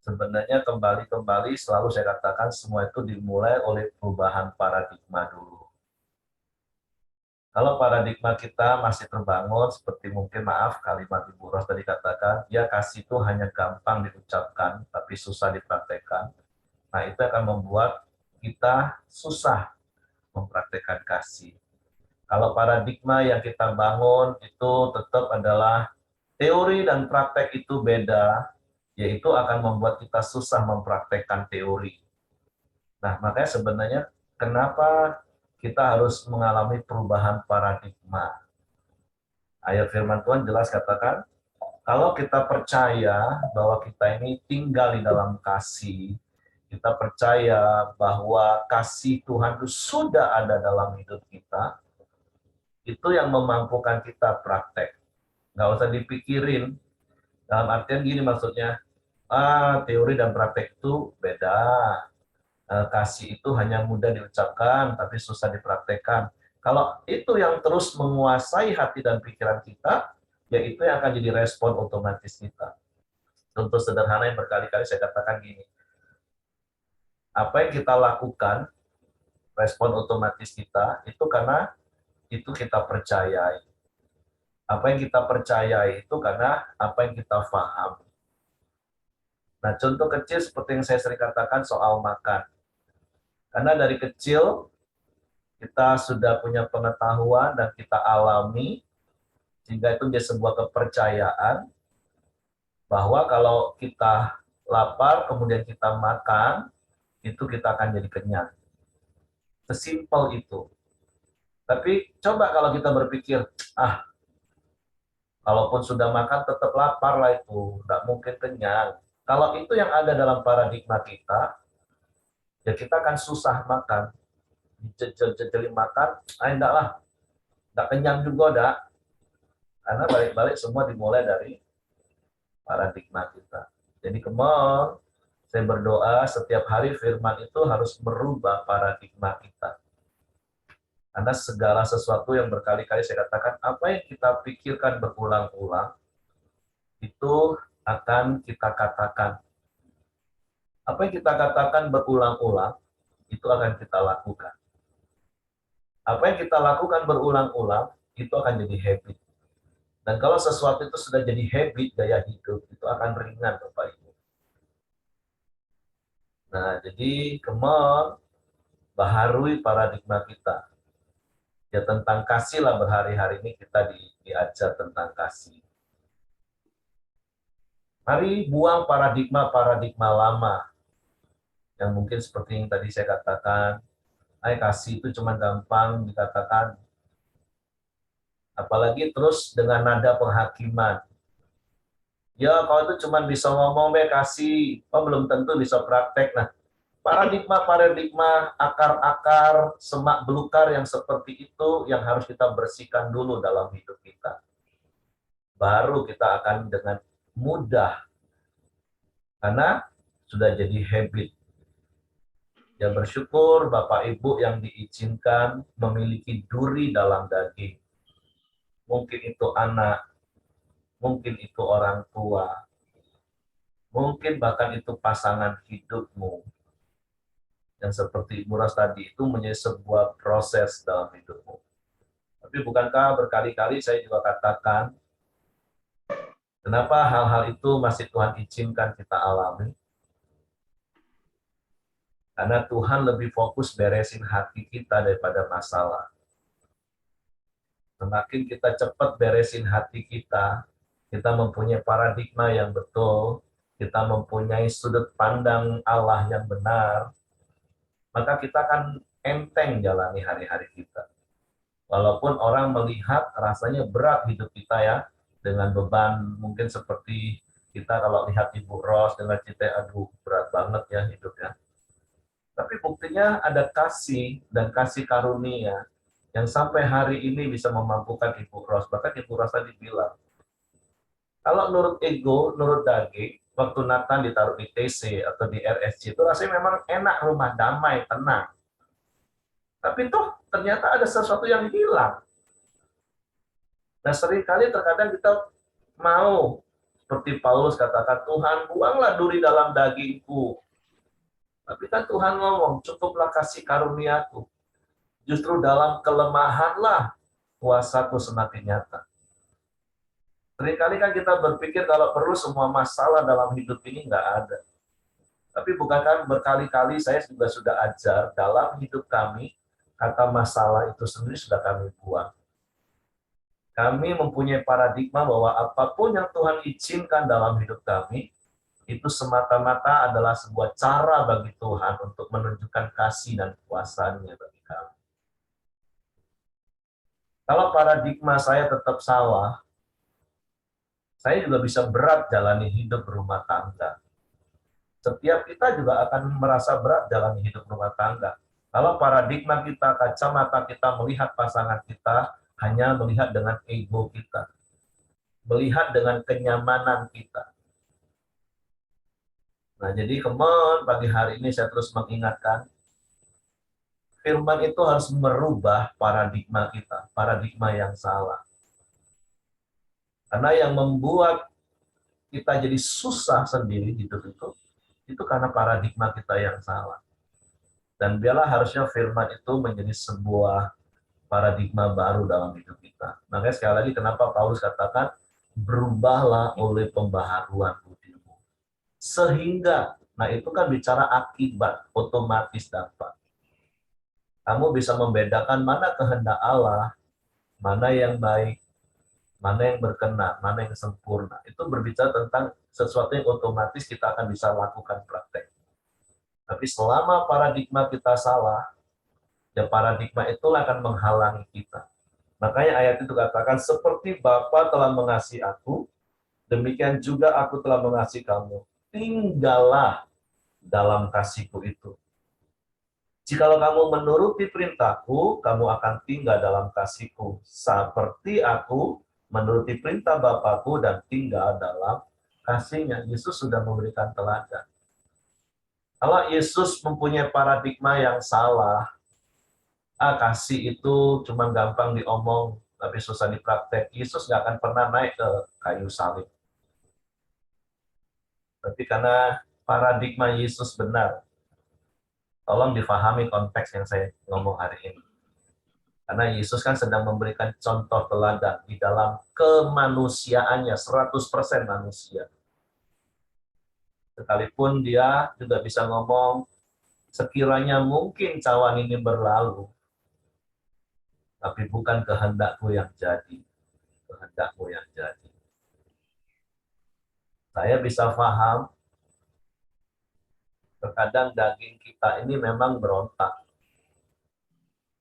sebenarnya kembali selalu saya katakan semua itu dimulai oleh perubahan paradigma dulu. Kalau paradigma kita masih terbangun seperti mungkin kalimat Ibu Ros tadi katakan, ya kasih itu hanya gampang diucapkan tapi susah dipraktekkan. Nah, itu akan membuat kita susah mempraktekkan kasih. Kalau paradigma yang kita bangun itu tetap adalah teori dan praktek itu beda, yaitu akan membuat kita susah mempraktekkan teori. Nah, makanya sebenarnya kenapa kita harus mengalami perubahan paradigma. Ayat firman Tuhan jelas katakan, kalau kita percaya bahwa kita ini tinggal di dalam kasih, kita percaya bahwa kasih Tuhan itu sudah ada dalam hidup kita, itu yang memampukan kita praktek. Nggak usah dipikirin, dalam artian gini maksudnya, teori dan praktek itu beda. Kasih itu hanya mudah diucapkan, tapi susah dipraktekkan. Kalau itu yang terus menguasai hati dan pikiran kita, ya itu yang akan jadi respon otomatis kita. Contoh sederhana yang berkali-kali saya katakan gini, apa yang kita lakukan, respon otomatis kita, itu karena itu kita percayai. Apa yang kita percayai itu karena apa yang kita paham. Nah, contoh kecil seperti yang saya sering katakan soal makan. Karena dari kecil kita sudah punya pengetahuan dan kita alami, sehingga itu menjadi sebuah kepercayaan bahwa kalau kita lapar, kemudian kita makan, itu kita akan jadi kenyang. Sesimpel itu. Tapi coba kalau kita berpikir, kalaupun sudah makan tetap lapar lah itu, nggak mungkin kenyang. Kalau itu yang ada dalam paradigma kita, ya kita akan susah makan. Jejel-jejelin makan, enggak lah, nggak kenyang juga dah. Karena balik-balik semua dimulai dari paradigma kita. Jadi kemol, saya berdoa setiap hari firman itu harus merubah paradigma kita. Karena segala sesuatu yang berkali-kali saya katakan, apa yang kita pikirkan berulang-ulang, itu akan kita katakan. Apa yang kita katakan berulang-ulang, itu akan kita lakukan. Apa yang kita lakukan berulang-ulang, itu akan jadi habit. Dan kalau sesuatu itu sudah jadi habit, gaya hidup, itu akan ringan, Bapak Ibu. Nah, jadi kemon, baharui paradigma kita. Ya tentang kasih lah berhari-hari ini kita diajar tentang kasih. Mari buang paradigma-paradigma lama. Yang mungkin seperti yang tadi saya katakan, kasih itu cuma gampang dikatakan. Apalagi terus dengan nada penghakiman. Ya, kalau itu cuma bisa ngomong, kasih, belum tentu bisa praktek. Nah, paradigma-paradigma, akar-akar, semak belukar yang seperti itu yang harus kita bersihkan dulu dalam hidup kita. Baru kita akan dengan mudah, karena sudah jadi habit. Ya bersyukur Bapak Ibu yang diizinkan memiliki duri dalam daging. Mungkin itu anak, mungkin itu orang tua, mungkin bahkan itu pasangan hidupmu. Yang seperti Ibu Ros tadi, itu menjadi sebuah proses dalam hidupmu. Tapi bukankah berkali-kali saya juga katakan, kenapa hal-hal itu masih Tuhan izinkan kita alami? Karena Tuhan lebih fokus beresin hati kita daripada masalah. Semakin kita cepat beresin hati kita mempunyai paradigma yang betul, kita mempunyai sudut pandang Allah yang benar, maka kita akan enteng jalani hari-hari kita. Walaupun orang melihat rasanya berat hidup kita ya, dengan beban mungkin seperti kita kalau lihat Ibu Ros dengan cerita, aduh berat banget ya hidupnya. Tapi buktinya ada kasih dan kasih karunia yang sampai hari ini bisa memampukan Ibu Ros. Bahkan Ibu Ros tadi bilang, kalau menurut ego, menurut daging, waktu Nathan ditaruh di TC atau di RSC, itu rasanya memang enak, rumah damai, tenang. Tapi tuh ternyata ada sesuatu yang hilang. Nah seringkali terkadang kita mau, seperti Paulus katakan, Tuhan buanglah duri dalam dagingku. Tapi kan Tuhan ngomong, cukuplah kasih karuniaku. Justru dalam kelemahanlah kuasaku semakin nyata. Seringkali kan kita berpikir kalau perlu semua masalah dalam hidup ini nggak ada. Tapi bukankah berkali-kali saya juga sudah ajar dalam hidup kami, kata masalah itu sendiri sudah kami buang. Kami mempunyai paradigma bahwa apapun yang Tuhan izinkan dalam hidup kami, itu semata-mata adalah sebuah cara bagi Tuhan untuk menunjukkan kasih dan kuasa-Nya bagi kami. Kalau paradigma saya tetap salah, saya juga bisa berat jalani hidup berumah tangga. Setiap kita juga akan merasa berat jalani hidup rumah tangga. Kalau paradigma kita, kacamata kita melihat pasangan kita, hanya melihat dengan ego kita. Melihat dengan kenyamanan kita. Nah, jadi pagi hari ini saya terus mengingatkan, firman itu harus merubah paradigma kita, paradigma yang salah. Karena yang membuat kita jadi susah sendiri hidup itu karena paradigma kita yang salah. Dan biarlah harusnya firman itu menjadi sebuah paradigma baru dalam hidup kita. Makanya sekali lagi kenapa Paulus katakan, berubahlah oleh pembaharuan budimu. Sehingga, nah itu kan bicara akibat, otomatis dapat. Kamu bisa membedakan mana kehendak Allah, mana yang baik, mana yang berkenan, mana yang sempurna. Itu berbicara tentang sesuatu yang otomatis kita akan bisa lakukan praktek. Tapi selama paradigma kita salah, ya paradigma itulah akan menghalangi kita. Makanya ayat itu katakan, seperti Bapa telah mengasihi aku, demikian juga aku telah mengasihi kamu. Tinggallah dalam kasihku itu. Jikalau kamu menuruti perintahku, kamu akan tinggal dalam kasihku. Seperti aku menuruti perintah Bapakku dan tinggal dalam kasihnya. Yesus sudah memberikan teladan. Kalau Yesus mempunyai paradigma yang salah, kasih itu cuma gampang diomong, tapi susah dipraktek. Yesus nggak akan pernah naik ke kayu salib. Tapi karena paradigma Yesus benar, tolong difahami konteks yang saya ngomong hari ini. Karena Yesus kan sedang memberikan contoh teladan di dalam kemanusiaannya, 100% manusia. Sekalipun dia juga bisa ngomong, sekiranya mungkin cawan ini berlalu, tapi bukan kehendakku yang jadi, kehendakmu yang jadi. Saya bisa paham, terkadang daging kita ini memang berontak.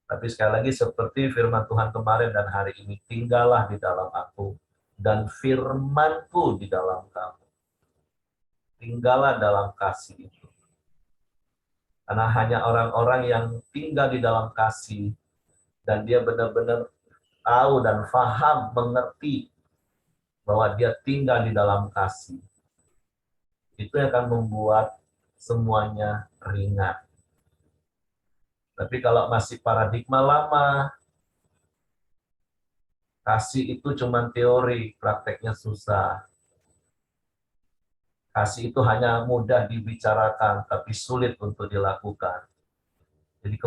Tapi sekali lagi seperti firman Tuhan kemarin dan hari ini, tinggallah di dalam aku, dan firmanku di dalam kamu. Tinggallah dalam kasih itu. Karena hanya orang-orang yang tinggal di dalam kasih, dan dia benar-benar tahu dan paham, mengerti, bahwa dia tinggal di dalam kasih, itu akan membuat semuanya ringan. Tapi kalau masih paradigma lama, kasih itu cuma teori, prakteknya susah. Kasih itu hanya mudah dibicarakan, tapi sulit untuk dilakukan. Jadi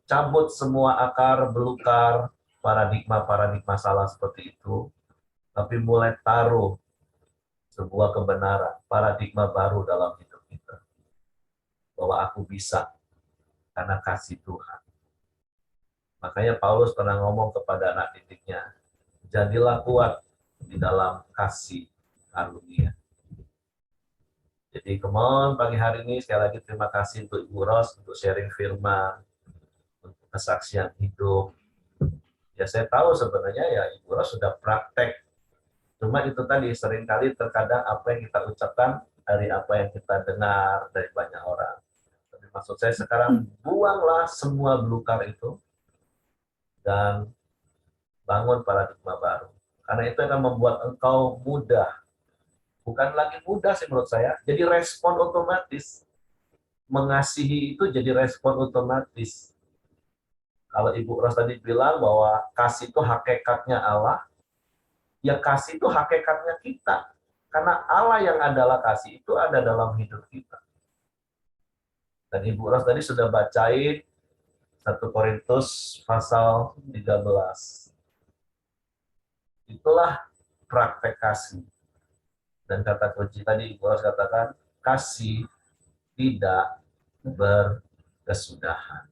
cabut semua akar, belukar, paradigma-paradigma salah seperti itu, tapi mulai taruh sebuah kebenaran, paradigma baru dalam hidup kita. Bahwa aku bisa, karena kasih Tuhan. Makanya Paulus pernah ngomong kepada anak didiknya, jadilah kuat di dalam kasih karunia. Jadi pagi hari ini sekali lagi terima kasih untuk Ibu Ros untuk sharing firman, untuk kesaksian hidup. Ya saya tahu sebenarnya ya Ibu Ros sudah praktek. Cuma itu tadi seringkali terkadang apa yang kita ucapkan dari apa yang kita dengar dari banyak orang. Tapi maksud saya sekarang buanglah semua belukar itu dan bangun paradigma baru. Karena itu akan membuat engkau mudah. Bukan lagi mudah sih menurut saya, jadi respon otomatis. Mengasihi itu jadi respon otomatis. Kalau Ibu Ros tadi bilang bahwa kasih itu hakikatnya Allah, ya kasih itu hakikatnya kita. Karena Allah yang adalah kasih itu ada dalam hidup kita. Dan Ibu Ros tadi sudah bacain 1 Korintus pasal 13. Itulah praktek kasih. Dan kata kunci tadi Ibu Ros katakan, kasih tidak berkesudahan.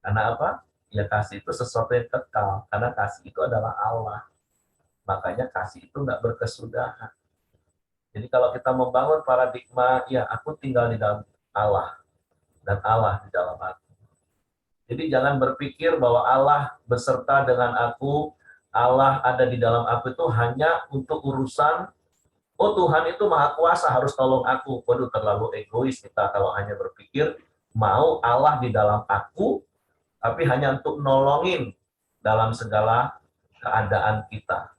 Karena apa? Ya kasih itu sesuatu yang kekal. Karena kasih itu adalah Allah. Makanya kasih itu nggak berkesudahan. Jadi kalau kita membangun paradigma, ya aku tinggal di dalam Allah. Dan Allah di dalam aku. Jadi jangan berpikir bahwa Allah beserta dengan aku, Allah ada di dalam aku itu hanya untuk urusan, oh Tuhan itu maha kuasa harus tolong aku. Waduh terlalu egois kita kalau hanya berpikir mau Allah di dalam aku, tapi hanya untuk nolongin dalam segala keadaan kita.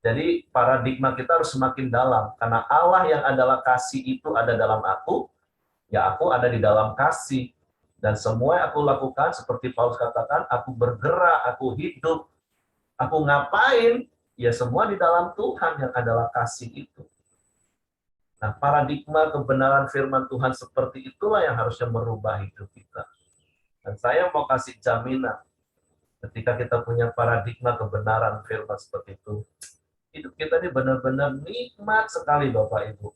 Jadi paradigma kita harus semakin dalam, karena Allah yang adalah kasih itu ada dalam aku, ya aku ada di dalam kasih. Dan semua yang aku lakukan, seperti Paulus katakan, aku bergerak, aku hidup, aku ngapain, ya semua di dalam Tuhan yang adalah kasih itu. Nah, paradigma kebenaran firman Tuhan seperti itulah yang harusnya merubah hidup kita. Dan saya mau kasih jaminan, ketika kita punya paradigma kebenaran firman seperti itu, hidup kita ini benar-benar nikmat sekali, Bapak Ibu.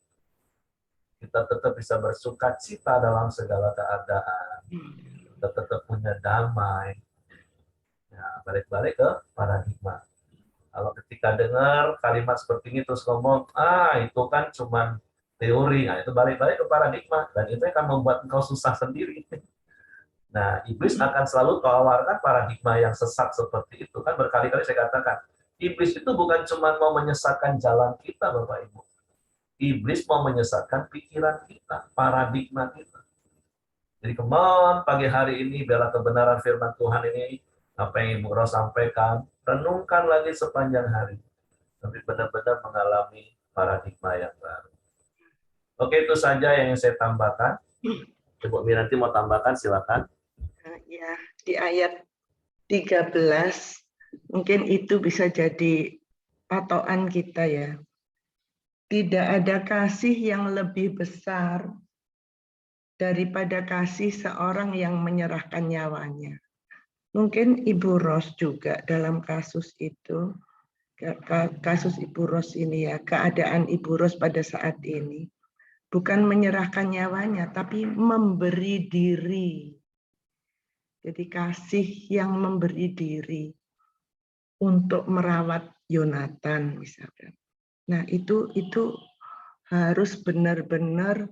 Kita tetap bisa bersuka cita dalam segala keadaan. Kita tetap punya damai. Ya, balik-balik ke paradigma. Kalau ketika dengar kalimat seperti ini terus ngomong, itu kan cuma teori. Nah, itu balik-balik ke paradigma. Dan itu akan membuat engkau susah sendiri. Nah, iblis akan selalu tawarkan paradigma yang sesat seperti itu. Kan berkali-kali saya katakan, iblis itu bukan cuma mau menyesatkan jalan kita, Bapak Ibu. Iblis mau menyesatkan pikiran kita, paradigma kita. Jadi kemauan pagi hari ini, bela kebenaran firman Tuhan ini, apa yang Ibu Ros sampaikan, renungkan lagi sepanjang hari. Tapi benar-benar mengalami paradigma yang baru. Oke, itu saja yang saya tambahkan. Ibu Miranti mau tambahkan, silakan.
Ya, di ayat 13, mungkin itu bisa jadi patokan kita ya. Tidak ada kasih yang lebih besar daripada kasih seorang yang menyerahkan nyawanya. Mungkin Ibu Ros juga dalam kasus itu, kasus Ibu Ros ini ya, keadaan Ibu Ros pada saat ini, bukan menyerahkan nyawanya, tapi memberi diri. Jadi kasih yang memberi diri untuk merawat Yonatan misalkan. Nah, itu harus benar-benar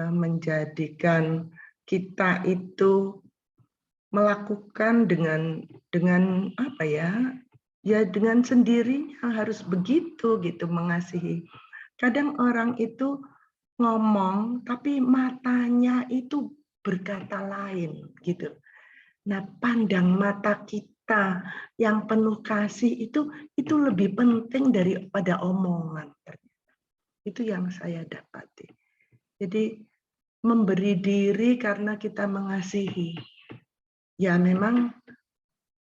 menjadikan kita itu melakukan dengan apa ya? Ya dengan sendirinya harus begitu gitu mengasihi. Kadang orang itu ngomong tapi matanya itu berkata lain gitu. Nah, pandang mata kita yang penuh kasih itu lebih penting daripada omongan. Itu yang saya dapati. Jadi memberi diri karena kita mengasihi. Ya memang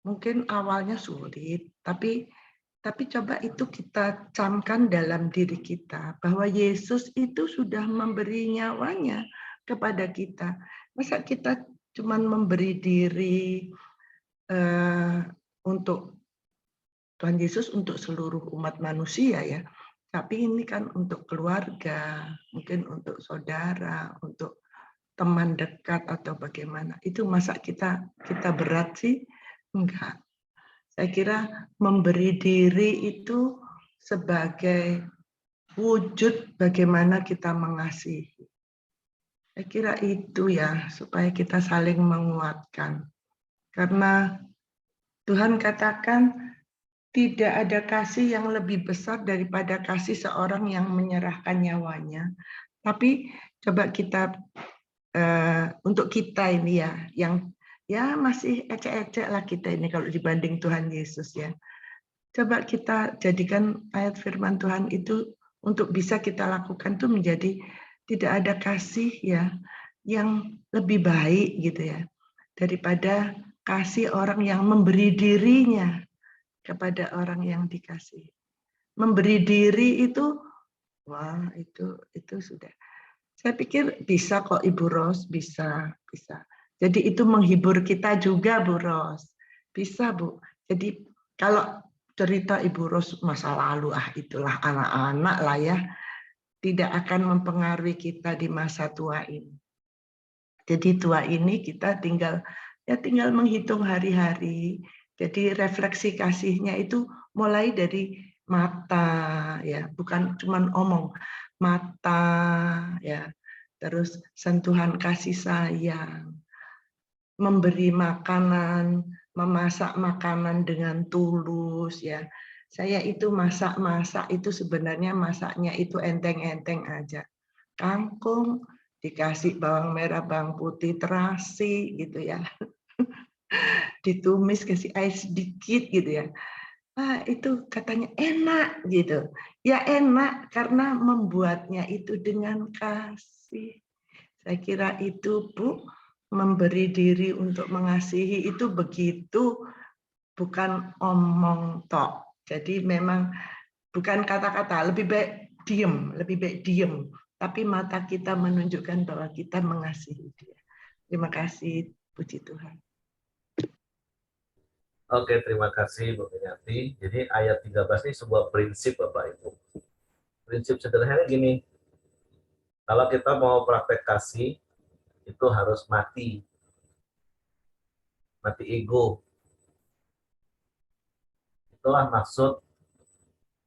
mungkin awalnya sulit, tapi coba itu kita camkan dalam diri kita bahwa Yesus itu sudah memberi nyawanya kepada kita. Masa kita cuma memberi diri untuk Tuhan Yesus untuk seluruh umat manusia ya, tapi ini kan untuk keluarga, mungkin untuk saudara, untuk teman dekat atau bagaimana. Itu masa kita berat sih? Enggak. Saya kira memberi diri itu sebagai wujud bagaimana kita mengasihi. Saya kira itu ya, supaya kita saling menguatkan. Karena Tuhan katakan, tidak ada kasih yang lebih besar daripada kasih seorang yang menyerahkan nyawanya. Tapi coba kita, untuk kita ini ya, yang ya masih ecek-ecek lah kita ini kalau dibanding Tuhan Yesus ya. Coba kita jadikan ayat firman Tuhan itu untuk bisa kita lakukan itu menjadi tidak ada kasih ya yang lebih baik gitu ya daripada kasih orang yang memberi dirinya kepada orang yang dikasihi. Memberi diri itu, wah itu sudah. Saya pikir bisa kok Ibu Ros, bisa. Jadi itu menghibur kita juga Bu Ros. Bisa Bu. Jadi kalau cerita Ibu Ros masa lalu, itulah anak-anak lah ya, tidak akan mempengaruhi kita di masa tua ini. Jadi tua ini kita tinggal menghitung hari-hari. Jadi refleksi kasihnya itu mulai dari mata ya, bukan cuma omong, mata ya. Terus sentuhan kasih sayang, memberi makanan, memasak makanan dengan tulus ya. Saya itu masak itu sebenarnya masaknya itu enteng-enteng aja. Kangkung dikasih bawang merah, bawang putih, terasi gitu ya. Ditumis kasih air sedikit gitu ya. Itu katanya enak gitu. Ya enak karena membuatnya itu dengan kasih. Saya kira itu Bu memberi diri untuk mengasihi itu begitu, bukan omong tok. Jadi memang bukan kata-kata, lebih baik diem, tapi mata kita menunjukkan bahwa kita mengasihi dia. Terima kasih, puji Tuhan.
Oke, terima kasih Bu Minyati. Jadi ayat 13 ini sebuah prinsip Bapak Ibu. Prinsip sederhana gini, kalau kita mau praktek kasih, itu harus mati ego. Itulah maksud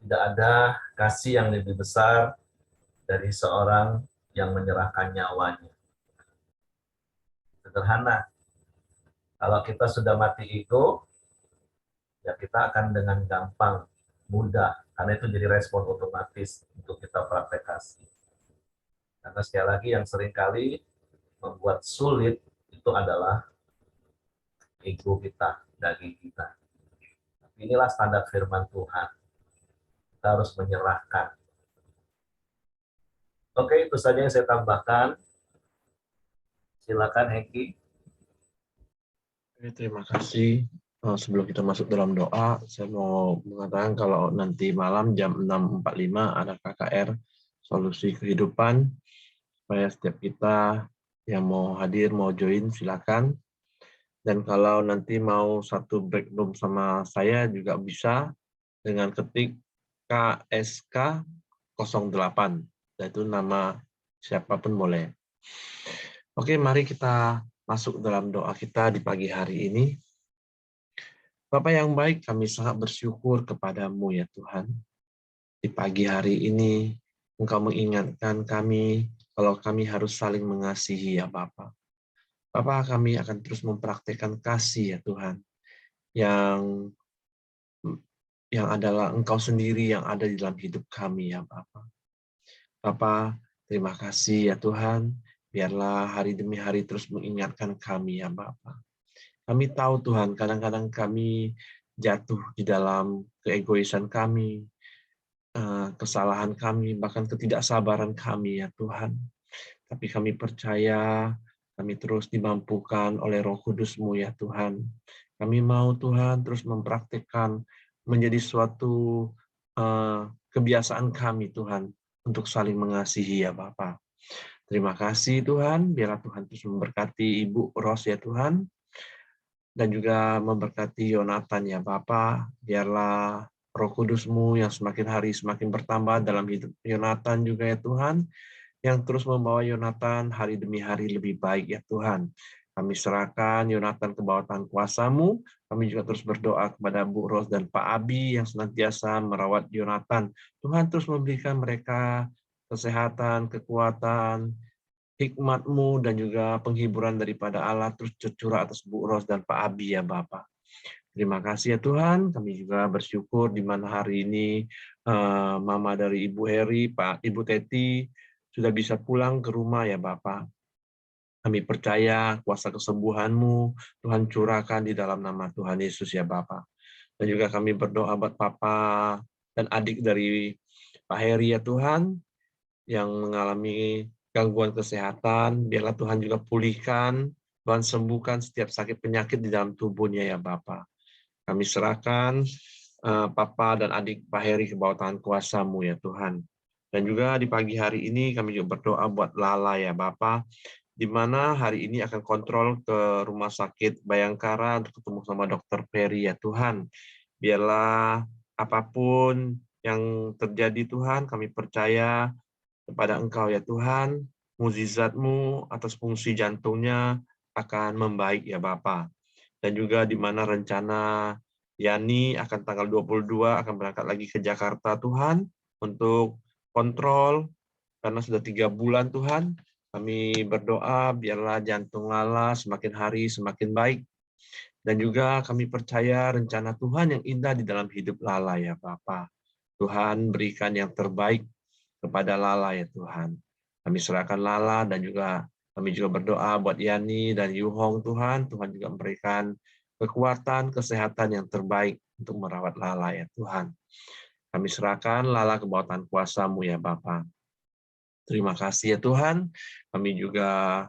tidak ada kasih yang lebih besar dari seorang yang menyerahkan nyawanya. Sederhana. Kalau kita sudah mati ego, ya kita akan dengan gampang, mudah, karena itu jadi respon otomatis untuk kita praktek kasih. Karena sekali lagi yang seringkali membuat sulit itu adalah ego kita, daging kita. Inilah standar firman Tuhan. Kita harus menyerahkan. Oke, itu saja yang saya tambahkan. Silakan Hengki.
Terima kasih. Sebelum kita masuk dalam doa, saya mau mengatakan kalau nanti malam jam 6.45 ada KKR Solusi Kehidupan, supaya setiap kita yang mau hadir, mau join, silakan. Dan kalau nanti mau satu break room sama saya juga bisa dengan ketik KSK 08, yaitu nama siapapun boleh. Oke, mari kita masuk dalam doa kita di pagi hari ini. Bapa yang baik, kami sangat bersyukur kepadamu ya Tuhan. Di pagi hari ini, Engkau mengingatkan kami kalau kami harus saling mengasihi ya Bapa. Bapa, kami akan terus mempraktikkan kasih ya Tuhan. Yang adalah Engkau sendiri yang ada di dalam hidup kami ya Bapa. Bapa, terima kasih ya Tuhan. Biarlah hari demi hari terus mengingatkan kami ya Bapa. Kami tahu Tuhan, kadang-kadang kami jatuh di dalam keegoisan kami, kesalahan kami, bahkan ketidaksabaran kami ya Tuhan. Tapi kami percaya, kami terus dimampukan oleh Roh Kudus-Mu ya Tuhan. Kami mau Tuhan terus mempraktikkan menjadi suatu kebiasaan kami Tuhan untuk saling mengasihi ya Bapa. Terima kasih Tuhan, biarlah Tuhan terus memberkati Ibu Ros ya Tuhan. Dan juga memberkati Yonatan ya Bapa, biarlah Roh Kudus-Mu yang semakin hari semakin bertambah dalam hidup Yonatan juga ya Tuhan, yang terus membawa Yonatan hari demi hari lebih baik ya Tuhan. Kami serahkan Yonatan ke bawah tangan kuasa-Mu, kami juga terus berdoa kepada Bu Ros dan Pak Abi yang senantiasa merawat Yonatan. Tuhan terus memberikan mereka kesehatan, kekuatan, hikmat-Mu dan juga penghiburan daripada Allah terus tercurah atas Bu Ros dan Pak Abi ya Bapak. Terima kasih ya Tuhan, kami juga bersyukur di mana hari ini Mama dari Ibu Heri, Ibu Teti sudah bisa pulang ke rumah ya Bapak. Kami percaya kuasa kesembuhan-Mu Tuhan curahkan di dalam nama Tuhan Yesus ya Bapak. Dan juga kami berdoa buat Papa dan adik dari Pak Heri ya Tuhan yang mengalami gangguan kesehatan, biarlah Tuhan juga pulihkan, Tuhan sembuhkan setiap sakit penyakit di dalam tubuhnya ya Bapa. Kami serahkan Papa dan adik Pak Heri ke bawah tangan kuasa-Mu ya Tuhan. Dan juga di pagi hari ini kami juga berdoa buat Lala ya Bapa, di mana hari ini akan kontrol ke rumah sakit Bayangkara untuk ketemu sama Dokter Peri ya Tuhan. Biarlah apapun yang terjadi Tuhan, kami percaya kepada Engkau ya Tuhan, mukjizat-Mu atas fungsi jantungnya akan membaik ya Bapa. Dan juga di mana rencana Yani akan tanggal 22 akan berangkat lagi ke Jakarta Tuhan untuk kontrol karena sudah 3 bulan Tuhan. Kami berdoa biarlah jantung Lala semakin hari semakin baik. Dan juga kami percaya rencana Tuhan yang indah di dalam hidup Lala ya Bapa. Tuhan berikan yang terbaik kepada Lala ya Tuhan. Kami serahkan Lala dan juga kami juga berdoa buat Yani dan Yuhong Tuhan. Tuhan juga memberikan kekuatan, kesehatan yang terbaik untuk merawat Lala ya Tuhan. Kami serahkan Lala ke bawah tangan kuasa-Mu ya Bapa. Terima kasih ya Tuhan. Kami juga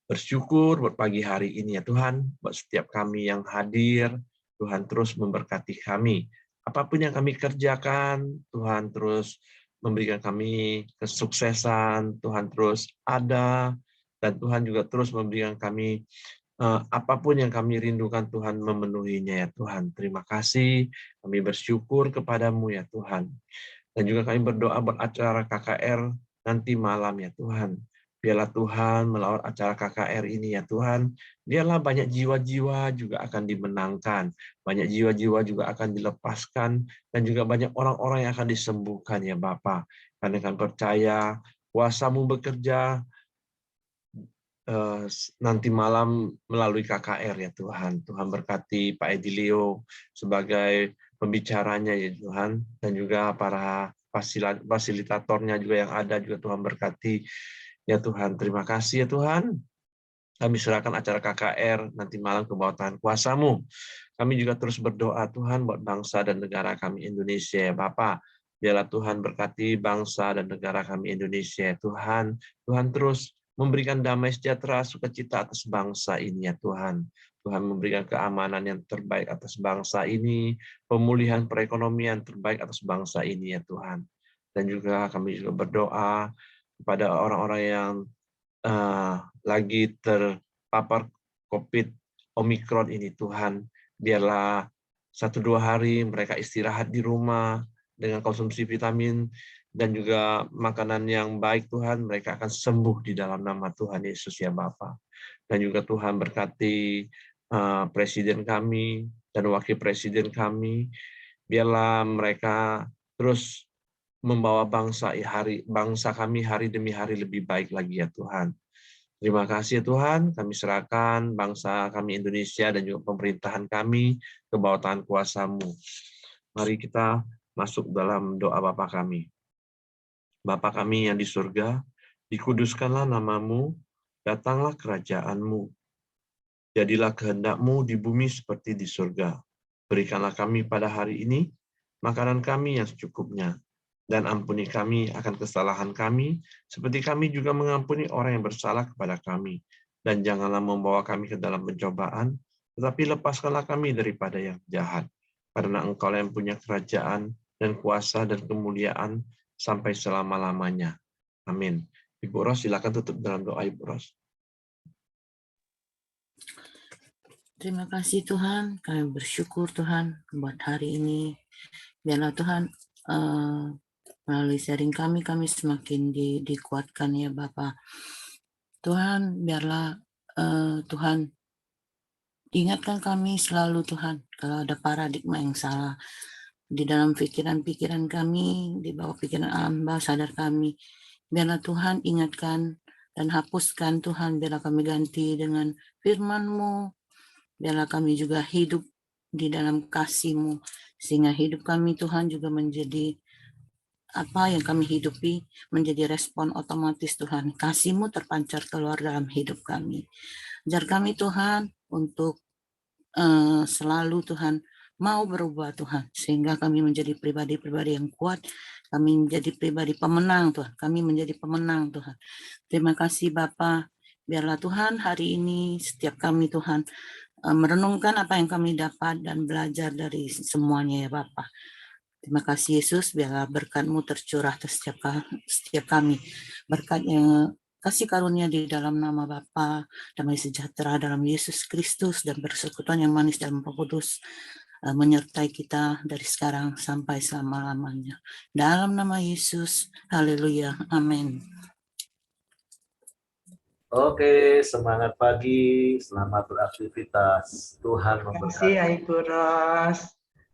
bersyukur buat pagi hari ini ya Tuhan, buat setiap kami yang hadir, Tuhan terus memberkati kami. Apapun yang kami kerjakan, Tuhan terus memberikan kami kesuksesan, Tuhan terus ada, dan Tuhan juga terus memberikan kami apapun yang kami rindukan, Tuhan memenuhinya ya Tuhan. Terima kasih, kami bersyukur kepadamu ya Tuhan. Dan juga kami berdoa buat acara KKR nanti malam ya Tuhan. Biarlah Tuhan melalui acara KKR ini ya Tuhan, biarlah banyak jiwa-jiwa juga akan dimenangkan, banyak jiwa-jiwa juga akan dilepaskan, dan juga banyak orang-orang yang akan disembuhkan ya Bapa. Karena kami percaya kuasa-Mu bekerja nanti malam melalui KKR ya Tuhan. Tuhan berkati Pak Edilio sebagai pembicaranya ya Tuhan, dan juga para fasilitatornya juga yang ada juga Tuhan berkati ya Tuhan. Terima kasih ya Tuhan. Kami serahkan acara KKR nanti malam ke bawah tangan kuasa-Mu. Kami juga terus berdoa Tuhan buat bangsa dan negara kami Indonesia ya Bapa. Biarlah Tuhan berkati bangsa dan negara kami Indonesia ya Tuhan. Tuhan terus memberikan damai sejahtera, sukacita atas bangsa ini ya Tuhan. Tuhan memberikan keamanan yang terbaik atas bangsa ini, pemulihan perekonomian terbaik atas bangsa ini ya Tuhan. Dan juga kami juga berdoa kepada orang-orang yang lagi terpapar COVID Omikron ini Tuhan. Biarlah 1-2 hari mereka istirahat di rumah dengan konsumsi vitamin dan juga makanan yang baik Tuhan, mereka akan sembuh di dalam nama Tuhan Yesus ya Bapa. Dan juga Tuhan berkati presiden kami dan wakil presiden kami, biarlah mereka terus membawa bangsa kami hari demi hari lebih baik lagi ya Tuhan. Terima kasih ya Tuhan, kami serahkan bangsa kami Indonesia dan juga pemerintahan kami ke bawah tangan kuasa-Mu. Mari kita masuk dalam doa Bapa kami. Bapa kami yang di surga, dikuduskanlah nama-Mu, datanglah kerajaan-Mu. Jadilah kehendak-Mu di bumi seperti di surga. Berikanlah kami pada hari ini makanan kami yang secukupnya, dan ampuni kami akan kesalahan kami, seperti kami juga mengampuni orang yang bersalah kepada kami. Dan janganlah membawa kami ke dalam pencobaan, tetapi lepaskanlah kami daripada yang jahat. Karena Engkau yang punya kerajaan dan kuasa dan kemuliaan sampai selama-lamanya. Amin. Ibu Ros, silakan tutup dalam doa Ibu Ros.
Terima kasih Tuhan, kami bersyukur Tuhan buat hari ini. Biarlah Tuhan melalui sharing kami semakin dikuatkan ya Bapa. Tuhan, biarlah Tuhan ingatkan kami selalu Tuhan, kalau ada paradigma yang salah di dalam pikiran-pikiran kami, di bawah pikiran alam bawah sadar kami. Biarlah Tuhan ingatkan dan hapuskan Tuhan, biarlah kami ganti dengan firman-Mu, biarlah kami juga hidup di dalam kasih-Mu, sehingga hidup kami Tuhan juga menjadi apa yang kami hidupi menjadi respon otomatis Tuhan. Kasih-Mu terpancar keluar dalam hidup kami. Ajar kami Tuhan untuk selalu Tuhan mau berubah Tuhan, sehingga kami menjadi pribadi-pribadi yang kuat, kami menjadi pribadi pemenang Tuhan, kami menjadi pemenang Tuhan. Terima kasih Bapa, biarlah Tuhan hari ini setiap kami Tuhan merenungkan apa yang kami dapat dan belajar dari semuanya ya Bapa. Terima kasih Yesus, biarlah berkat-Mu tercurah atas setiap kami. Berkat yang kasih karunia di dalam nama Bapa, damai sejahtera dalam Yesus Kristus, dan persekutuan yang manis dalam Roh Kudus menyertai kita dari sekarang sampai selama-lamanya. Dalam nama Yesus, haleluya, amin.
Oke, semangat pagi, selamat beraktivitas. Tuhan
Terima kasih ya
memberkati.
Ibu Ros.